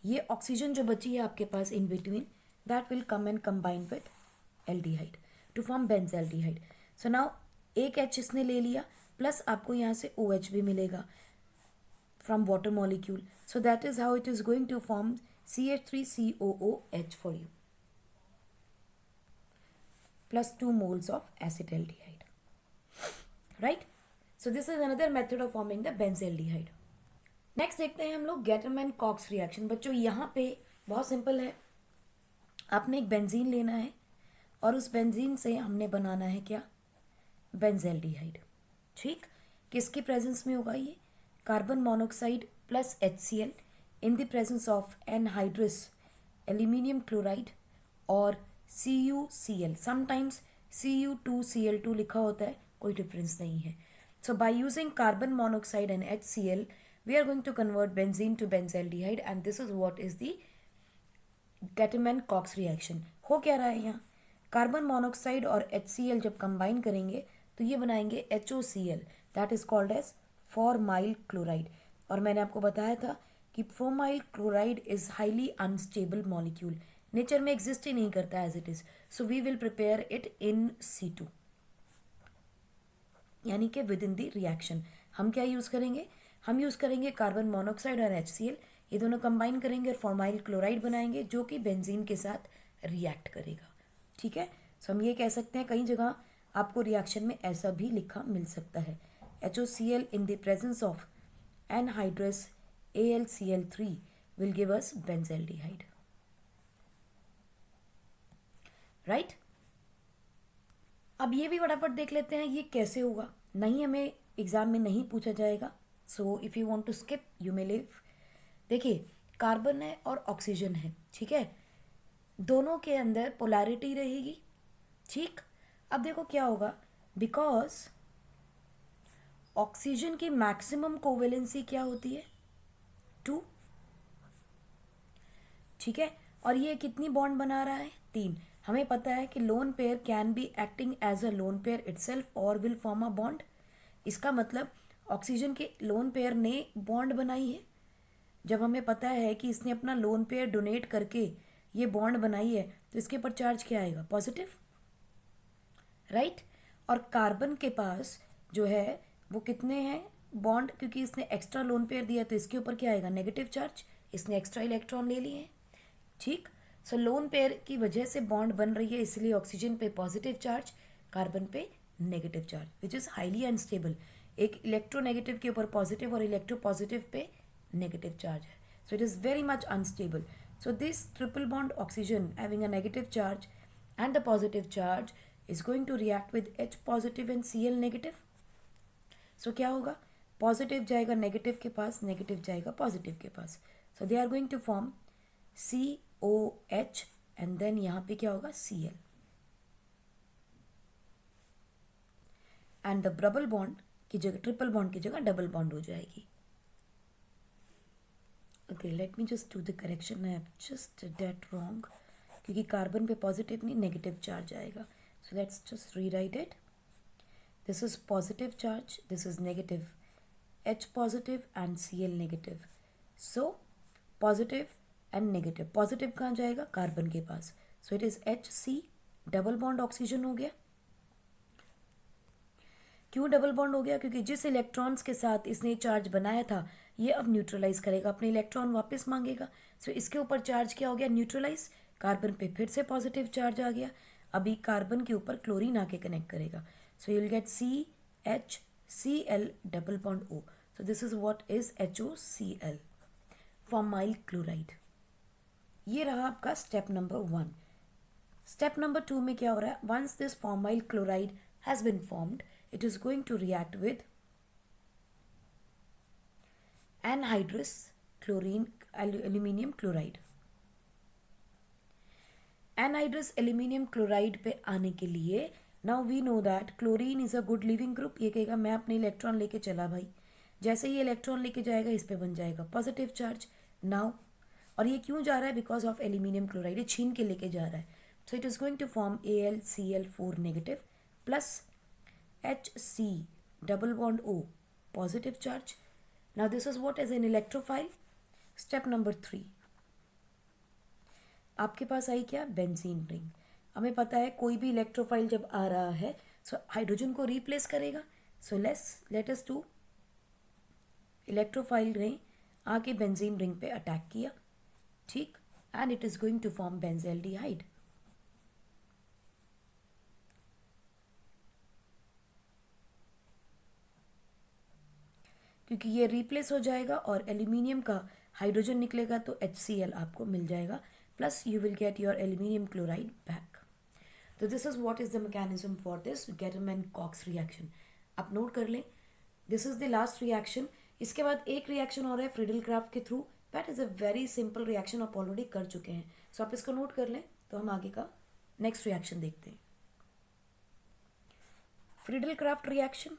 ये ऑक्सीजन जो बची है आपके पास in between, that will come and combine with aldehyde to form benzaldehyde. So now एक H इसने ले लिया, प्लस आपको यहाँ से OH भी मिलेगा from water molecule. So that is how it is going to form CH3COOH for you, plus 2 moles of acetaldehyde, right. So this is another method of forming the benzaldehyde. Next देखते हैं हम लोग Gattermann Koch reaction. बच्चों यहाँ पे बहुत simple है, आपने एक बेंजीन लेना है और उस बेंजीन से हमने बनाना है क्या, बेंजल्डिहाइड. ठीक, किसके प्रेजेंस में होगा ये, carbon monoxide plus HCl in the presence of anhydrous aluminium chloride और CuCl. समटाइम्स Cu2Cl2 लिखा होता है, कोई डिफरेंस नहीं है. So by using carbon monoxide and HCl we are going to convert benzene to benzaldehyde, and this is what is the Gattermann Koch reaction. हो क्या रहा है यहाँ, कार्बन मोनोक्साइड और HCl जब कंबाइन करेंगे तो ये बनाएंगे HOCl, that is called as formyl chloride. और मैंने आपको बताया था कि formyl chloride is highly unstable molecule, nature में एग्जिस्ट ही नहीं करता as it is. So we will prepare it in C2, यानी कि विद इन द रिएक्शन हम क्या यूज़ करेंगे, हम यूज़ करेंगे कार्बन मोनोक्साइड और HCl. ये दोनों कंबाइन करेंगे और फॉर्माइल क्लोराइड बनाएंगे जो कि बेंजीन के साथ रिएक्ट करेगा। ठीक है, सो हम ये कह सकते हैं, कई जगह आपको रिएक्शन में ऐसा भी लिखा मिल सकता है, HOCl in the presence of anhydrous AlCl3 will give us benzaldehyde, right. अब ये भी फटाफट देख लेते हैं ये कैसे होगा, नहीं हमें एग्जाम में नहीं पूछा जाएगा, so if you want to skip you may leave. देखिए, कार्बन है और ऑक्सीजन है, ठीक है, दोनों के अंदर पोलैरिटी रहेगी। ठीक, अब देखो क्या होगा, बिकॉज ऑक्सीजन की मैक्सिमम कोवेलेंसी क्या होती है, 2। ठीक है, और ये कितनी बॉन्ड बना रहा है, 3। हमें पता है कि lone pair can be acting as a lone pair itself और विल फॉर्म अ बॉन्ड। इसका मतलब ऑक्सीजन के लोन पेयर ने बॉन्ड बनाई है। जब हमें पता है कि इसने अपना लोन पेयर डोनेट करके ये बॉन्ड बनाई है तो इसके ऊपर चार्ज क्या आएगा, पॉजिटिव, राइट। और कार्बन के पास जो है वो कितने हैं बॉन्ड, क्योंकि इसने एक्स्ट्रा लोन पेयर दिया तो इसके ऊपर क्या आएगा, नेगेटिव चार्ज, इसने एक्स्ट्रा इलेक्ट्रॉन ले लिए हैं। ठीक, सो लोन पेयर की वजह से बॉन्ड बन रही है, इसलिए ऑक्सीजन पे पॉजिटिव चार्ज, कार्बन पे negative charge, which is highly unstable. एक इलेक्ट्रोनेगेटिव के ऊपर पॉजिटिव और electro positive pay negative charge है, so it is very much unstable. So this triple bond oxygen having a negative charge and the positive charge is going to react with H positive and Cl negative. So क्या होगा, positive जाएगा negative के पास, negative जाएगा positive के पास, so they are going to form COH and then यहाँ पे क्या होगा, Cl, and the double bond की जगह, ट्रिपल बॉन्ड की जगह डबल बॉन्ड हो जाएगी। Okay, let me just do the correction, I have just did wrong, क्योंकि कार्बन पे पॉजिटिव नहीं नेगेटिव चार्ज आएगा, so let's just rewrite it. This is positive charge, this is negative, H positive and Cl negative, so positive and negative, positive कहाँ जाएगा, carbon के पास, so it is HC, double bond oxygen हो गया। क्यों double bond हो गया, क्योंकि जिस इलेक्ट्रॉन्स के साथ इसने चार्ज बनाया था ये अब न्यूट्रलाइज करेगा, अपने इलेक्ट्रॉन वापस मांगेगा, सो इसके ऊपर चार्ज क्या हो गया, न्यूट्रलाइज, कार्बन पे फिर से पॉजिटिव चार्ज आ गया, अभी कार्बन के ऊपर क्लोरीन आके कनेक्ट करेगा, सो you will gate CHCl double bond O, so this is what is HOCl, formyl chloride. ये रहा आपका स्टेप नंबर 1। स्टेप नंबर 2 में क्या हो रहा है, once this formyl chloride has been formed it is going to react with anhydrous chlorine aluminium chloride। anhydrous aluminium chloride पे आने के लिए now we know that chlorine is a good living group, ये कहेगा मैं अपने इलेक्ट्रॉन लेके चला भाई, जैसे ही इलेक्ट्रॉन लेके जाएगा इस पे बन जाएगा पॉजिटिव चार्ज नाउ, और ये क्यों जा रहा है, बिकॉज ऑफ एल्यूमिनियम क्लोराइड, ये छीन के लेके जा रहा है, so it is going to form AlCl4 negative plus HC double bond O positive charge. Now this is what is an electrophile. Step number 3, आपके पास आई क्या, बेंजीन रिंग। हमें पता है कोई भी इलेक्ट्रोफाइल जब आ रहा है सो हाइड्रोजन को रिप्लेस करेगा, so let us do electrophile ने आके बेंजीन रिंग पे अटैक किया, ठीक, and it is going to form benzaldehyde. क्योंकि ये रिप्लेस हो जाएगा और एल्यूमिनियम का हाइड्रोजन निकलेगा तो HCl आपको मिल जाएगा, plus you will get your aluminium chloride back. तो this is what is the mechanism for this Gattermann Koch reaction. आप नोट कर लें, this is the last reaction. इसके बाद एक रिएक्शन हो रहा है फ्रीडल क्राफ्ट के थ्रू, that is a very simple reaction, आप ऑलरेडी कर चुके हैं, सो आप इसको नोट कर लें तो हम आगे का नेक्स्ट रिएक्शन देखते हैं। फ्रीडल क्राफ्ट रिएक्शन,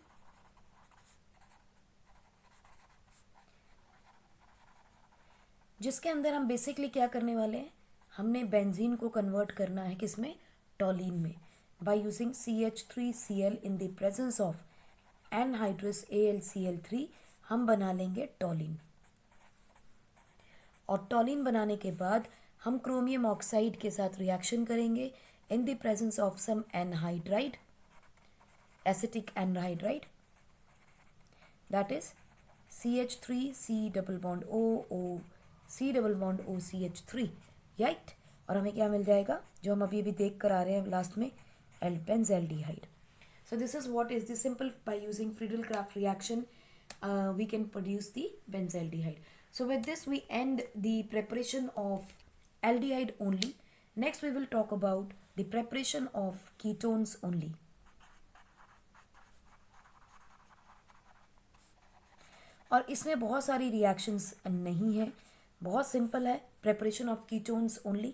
जिसके अंदर हम बेसिकली क्या करने वाले हैं, हमने बेंजीन को कन्वर्ट करना है किसमें, टॉलिन में, by using CH3Cl in the presence of anhydrous AlCl3 हम बना लेंगे टॉलिन, और टॉलिन बनाने के बाद हम क्रोमियम ऑक्साइड के साथ रिएक्शन करेंगे in the presence of some anhydride, acetic anhydride, that is CH3C double bond O C double bond OCH3, right. और हमें क्या मिल जाएगा जो हम अभी देख कर आ रहे हैं लास्ट में, बेंज़ल्डिहाइड. So this is what is the simple, by using Friedel-Crafts reaction we can produce the benzaldehyde. So with this we end the preparation of aldehyde only. Next we will talk about the preparation of ketones only. और इसमें बहुत सारी reactions नहीं है, बहुत simple है, preparation of ketones only.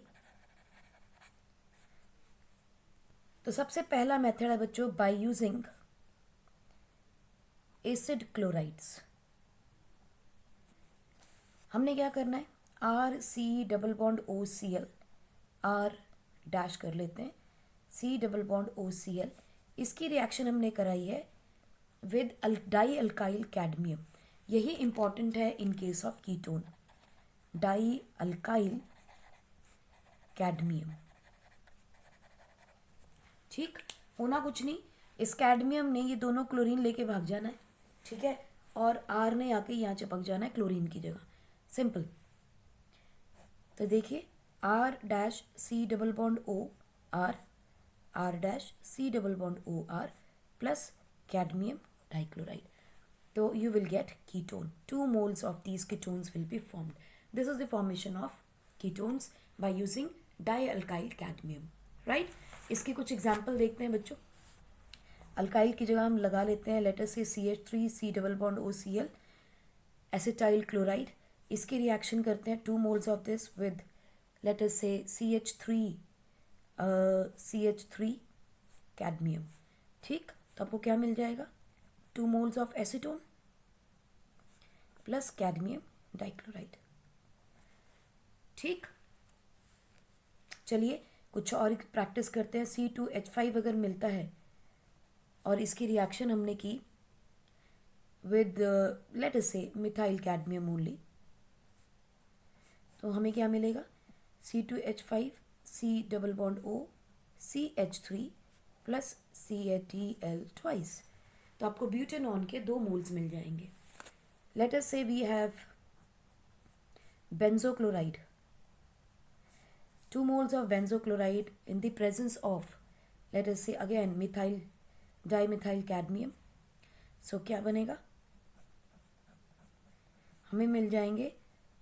तो सबसे पहला मेथड है बच्चों, बाय यूजिंग एसिड क्लोराइड्स. हमने क्या करना है, RC double bond OCl, R dash कर लेते हैं, C डबल बॉन्ड OCl. इसकी रिएक्शन हमने कराई है विद डाई अल्काइल कैडमियम. यही इंपॉर्टेंट है in case of ketone, die alkyl cadmium. ठीक, होना कुछ नहीं, इस कैडमियम ने ये दोनों क्लोरीन लेके भाग जाना है, ठीक है, और आर ने आके यहाँ चिपक जाना है क्लोरीन की जगह. सिंपल. तो देखिए, R dash C double bond O R, R dash C double bond O R plus cadmium dichloride. So you will get ketone. 2 moles of these ketones will be formed. This is the formation of ketones by using dialkyl cadmium. Right? इसके कुछ example देखते हैं बच्चों. Alkyl की जगह हम लगा लेते हैं लेटर से CH3 C double bond OCl, acetyl chloride. इसकी रिएक्शन करते हैं 2 moles of this with लेटर से CH3 कैडमियम. ठीक, तो आपको क्या मिल जाएगा, 2 moles of acetone plus cadmium dichloride. ठीक, चलिए कुछ और प्रैक्टिस करते हैं. C2H5 अगर मिलता है और इसकी रिएक्शन हमने की विद लेट अस से मिथाइल कैडमियम ओनली, तो हमें क्या मिलेगा, C2H5 C double bond O CH3 plus CATL twice. तो आपको ब्यूटेनॉन के 2 मोल्स मिल जाएंगे. लेट अस से we have बेंजोक्लोराइड, 2 moles of benzochloride in the presence of let us say again methyl dimethyl cadmium. So क्या बनेगा, हमें मिल जाएंगे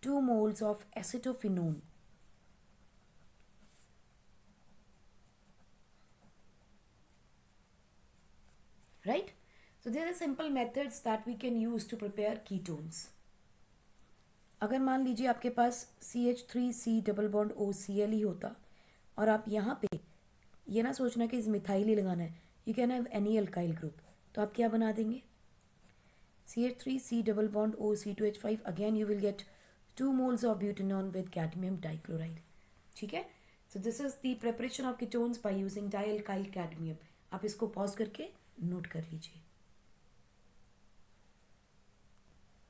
2 moles of acetophenone. Right? So there are simple methods that we can use to prepare ketones. अगर मान लीजिए आपके पास CH3 C double bond OCl ही होता और आप यहाँ पे ये ना सोचना कि इस मिथाइल ही लगाना है, you can have any alkyl group, तो आप क्या बना देंगे, CH3 C double bond O C2H5, again you will get 2 moles of butanol with cadmium dichloride. ठीक है, so this is the preparation of ketones by using dialkyl cadmium. आप इसको pause करके नोट कर लीजिए.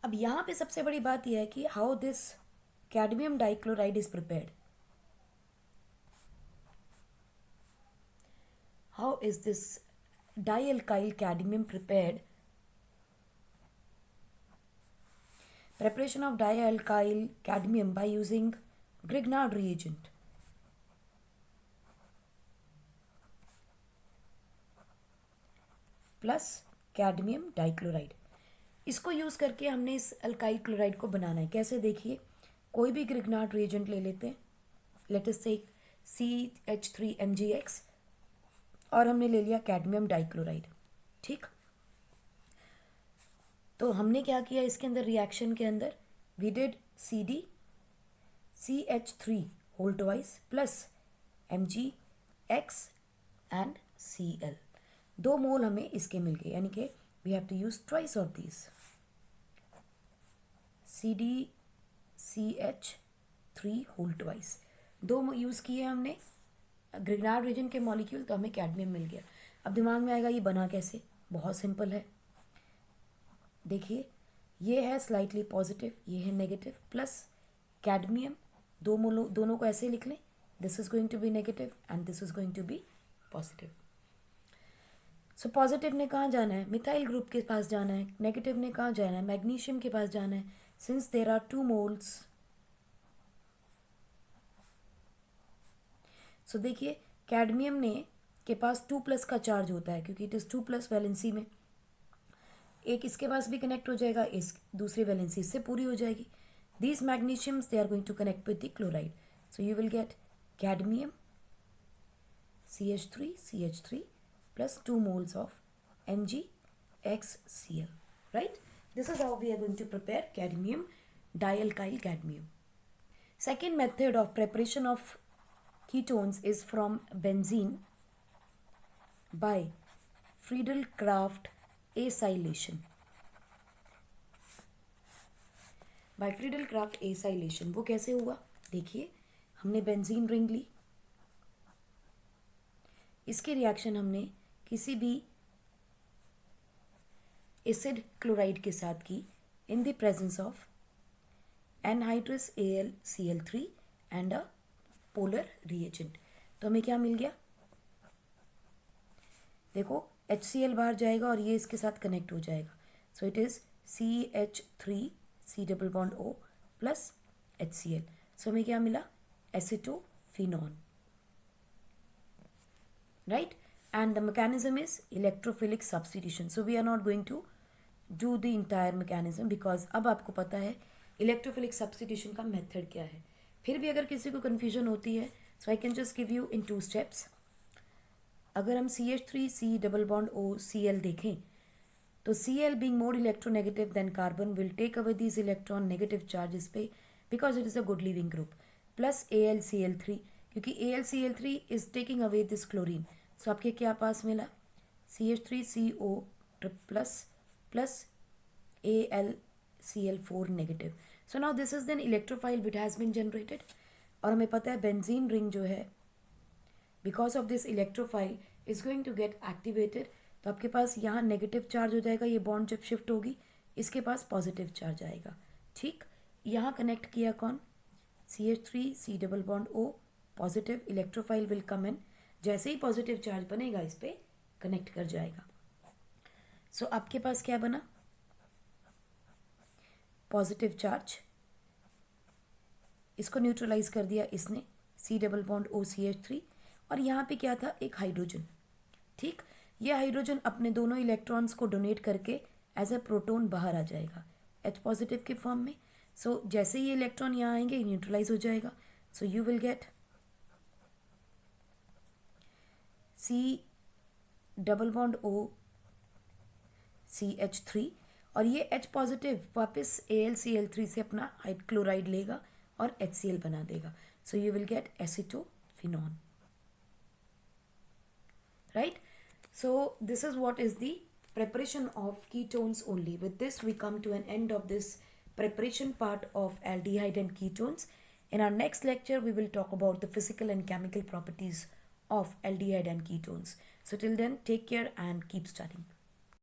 अब यहाँ पे सबसे बड़ी बात यह है कि how this cadmium dichloride is prepared. How is this dialkyl cadmium prepared? Preparation of dialkyl cadmium by using Grignard reagent. Plus cadmium dichloride. इसको यूज़ करके हमने इस अल्काइल क्लोराइड को बनाना है. कैसे, देखिए, कोई भी ग्रिग्नार्ड रिएजेंट ले लेते हैं, लेट अस से CH3MgX, और हमने ले लिया कैडमियम डाइक्लोराइड. ठीक, तो हमने क्या किया इसके अंदर, रिएक्शन के अंदर we did CH3 whole twice plus MgX and Cl. 2 mole हमें इसके मिल गए, यानी कि we have to use twice of this CdCH3 whole twice. 2 use किए हमने ग्रिग्नार्ड रीजन के मॉलिक्यूल, तो हमें कैडमियम मिल गया. अब दिमाग में आएगा ये बना कैसे, बहुत सिंपल है. देखिए, ये है स्लाइटली पॉजिटिव, ये है नेगेटिव, प्लस कैडमियम, दोनों को ऐसे लिख लें, this is going to be negative and this is going to be positive. So positive ने कहाँ जाना है, मिथाइल ग्रुप के पास जाना है. नेगेटिव ने कहाँ जाना है, मैग्नीशियम के पास जाना है. सिंस देर आर 2 moles सो देखिए कैडमियम ने के पास 2+ का चार्ज होता है क्योंकि इट इज़ 2+ वैलेंसी में, एक इसके पास भी कनेक्ट हो जाएगा, इस दूसरी वैलेंसी इससे पूरी हो जाएगी. These magnesiums they are going to connect with the chloride. So you will get cadmium CH3 plus 2 moles of MgXCl, right? This is how we are going to prepare cadmium dialkyl cadmium. Second method of preparation of ketones is from benzene by Friedel-Crafts acylation. By Friedel-Crafts acylation वो कैसे हुआ? देखिए हमने benzene ring ली, इसके reaction हमने किसी भी acid chloride के साथ की इन the presence of anhydrous AlCl3 and a polar reagent. तो हमें क्या मिल गया? देखो HCl बाहर जाएगा और ये इसके साथ कनेक्ट हो जाएगा. सो it is CH3C double bond O plus HCl. सो हमें क्या मिला? Acetophenone, right? And the mechanism is electrophilic substitution. So we are not going to do the entire mechanism because अब आपको पता है electrophilic substitution का method क्या है. फिर भी अगर किसी को confusion होती है, so I can just give you in 2 steps. अगर हम CH3C double bond O Cl देखें तो Cl being more electronegative than carbon will take away these electron negative charges पे because it is a good leaving group plus AlCl3 क्योंकि AlCl3 is taking away this chlorine. सो आपके क्या पास मिला? CH3CO plus AlCl4 negative. So now this is then electrophile which has been generated. और हमें पता है बेंजीन रिंग जो है because of this electrophile is going to get activated. तो आपके पास यहाँ नेगेटिव चार्ज हो जाएगा, ये बॉन्ड जब शिफ्ट होगी इसके पास पॉजिटिव चार्ज आएगा. ठीक, यहाँ कनेक्ट किया कौन? CH3C double bond O positive. Electrophile will come in, जैसे ही पॉजिटिव चार्ज बनेगा इस पे कनेक्ट कर जाएगा. सो आपके पास क्या बना? पॉजिटिव चार्ज, इसको न्यूट्रलाइज कर दिया इसने C double bond O CH3. और यहाँ पे क्या था? एक हाइड्रोजन. ठीक, ये हाइड्रोजन अपने दोनों इलेक्ट्रॉन्स को डोनेट करके एज ए प्रोटोन बाहर आ जाएगा H पॉजिटिव के फॉर्म में. सो जैसे ही इलेक्ट्रॉन यहाँ आएंगे न्यूट्रलाइज हो जाएगा. सो you will gate C double bond O CH3 और ये H पॉजिटिव वापस AlCl3 से अपना क्लोराइड लेगा और HCl बना देगा. सो you will gate acetophenone, right? So this is what is the preparation of ketones only. With this we come to an end of this preparation part of aldehyde and ketones. In our next lecture we will talk about the physical and chemical properties of aldehyde and ketones. So till then, take care and keep studying.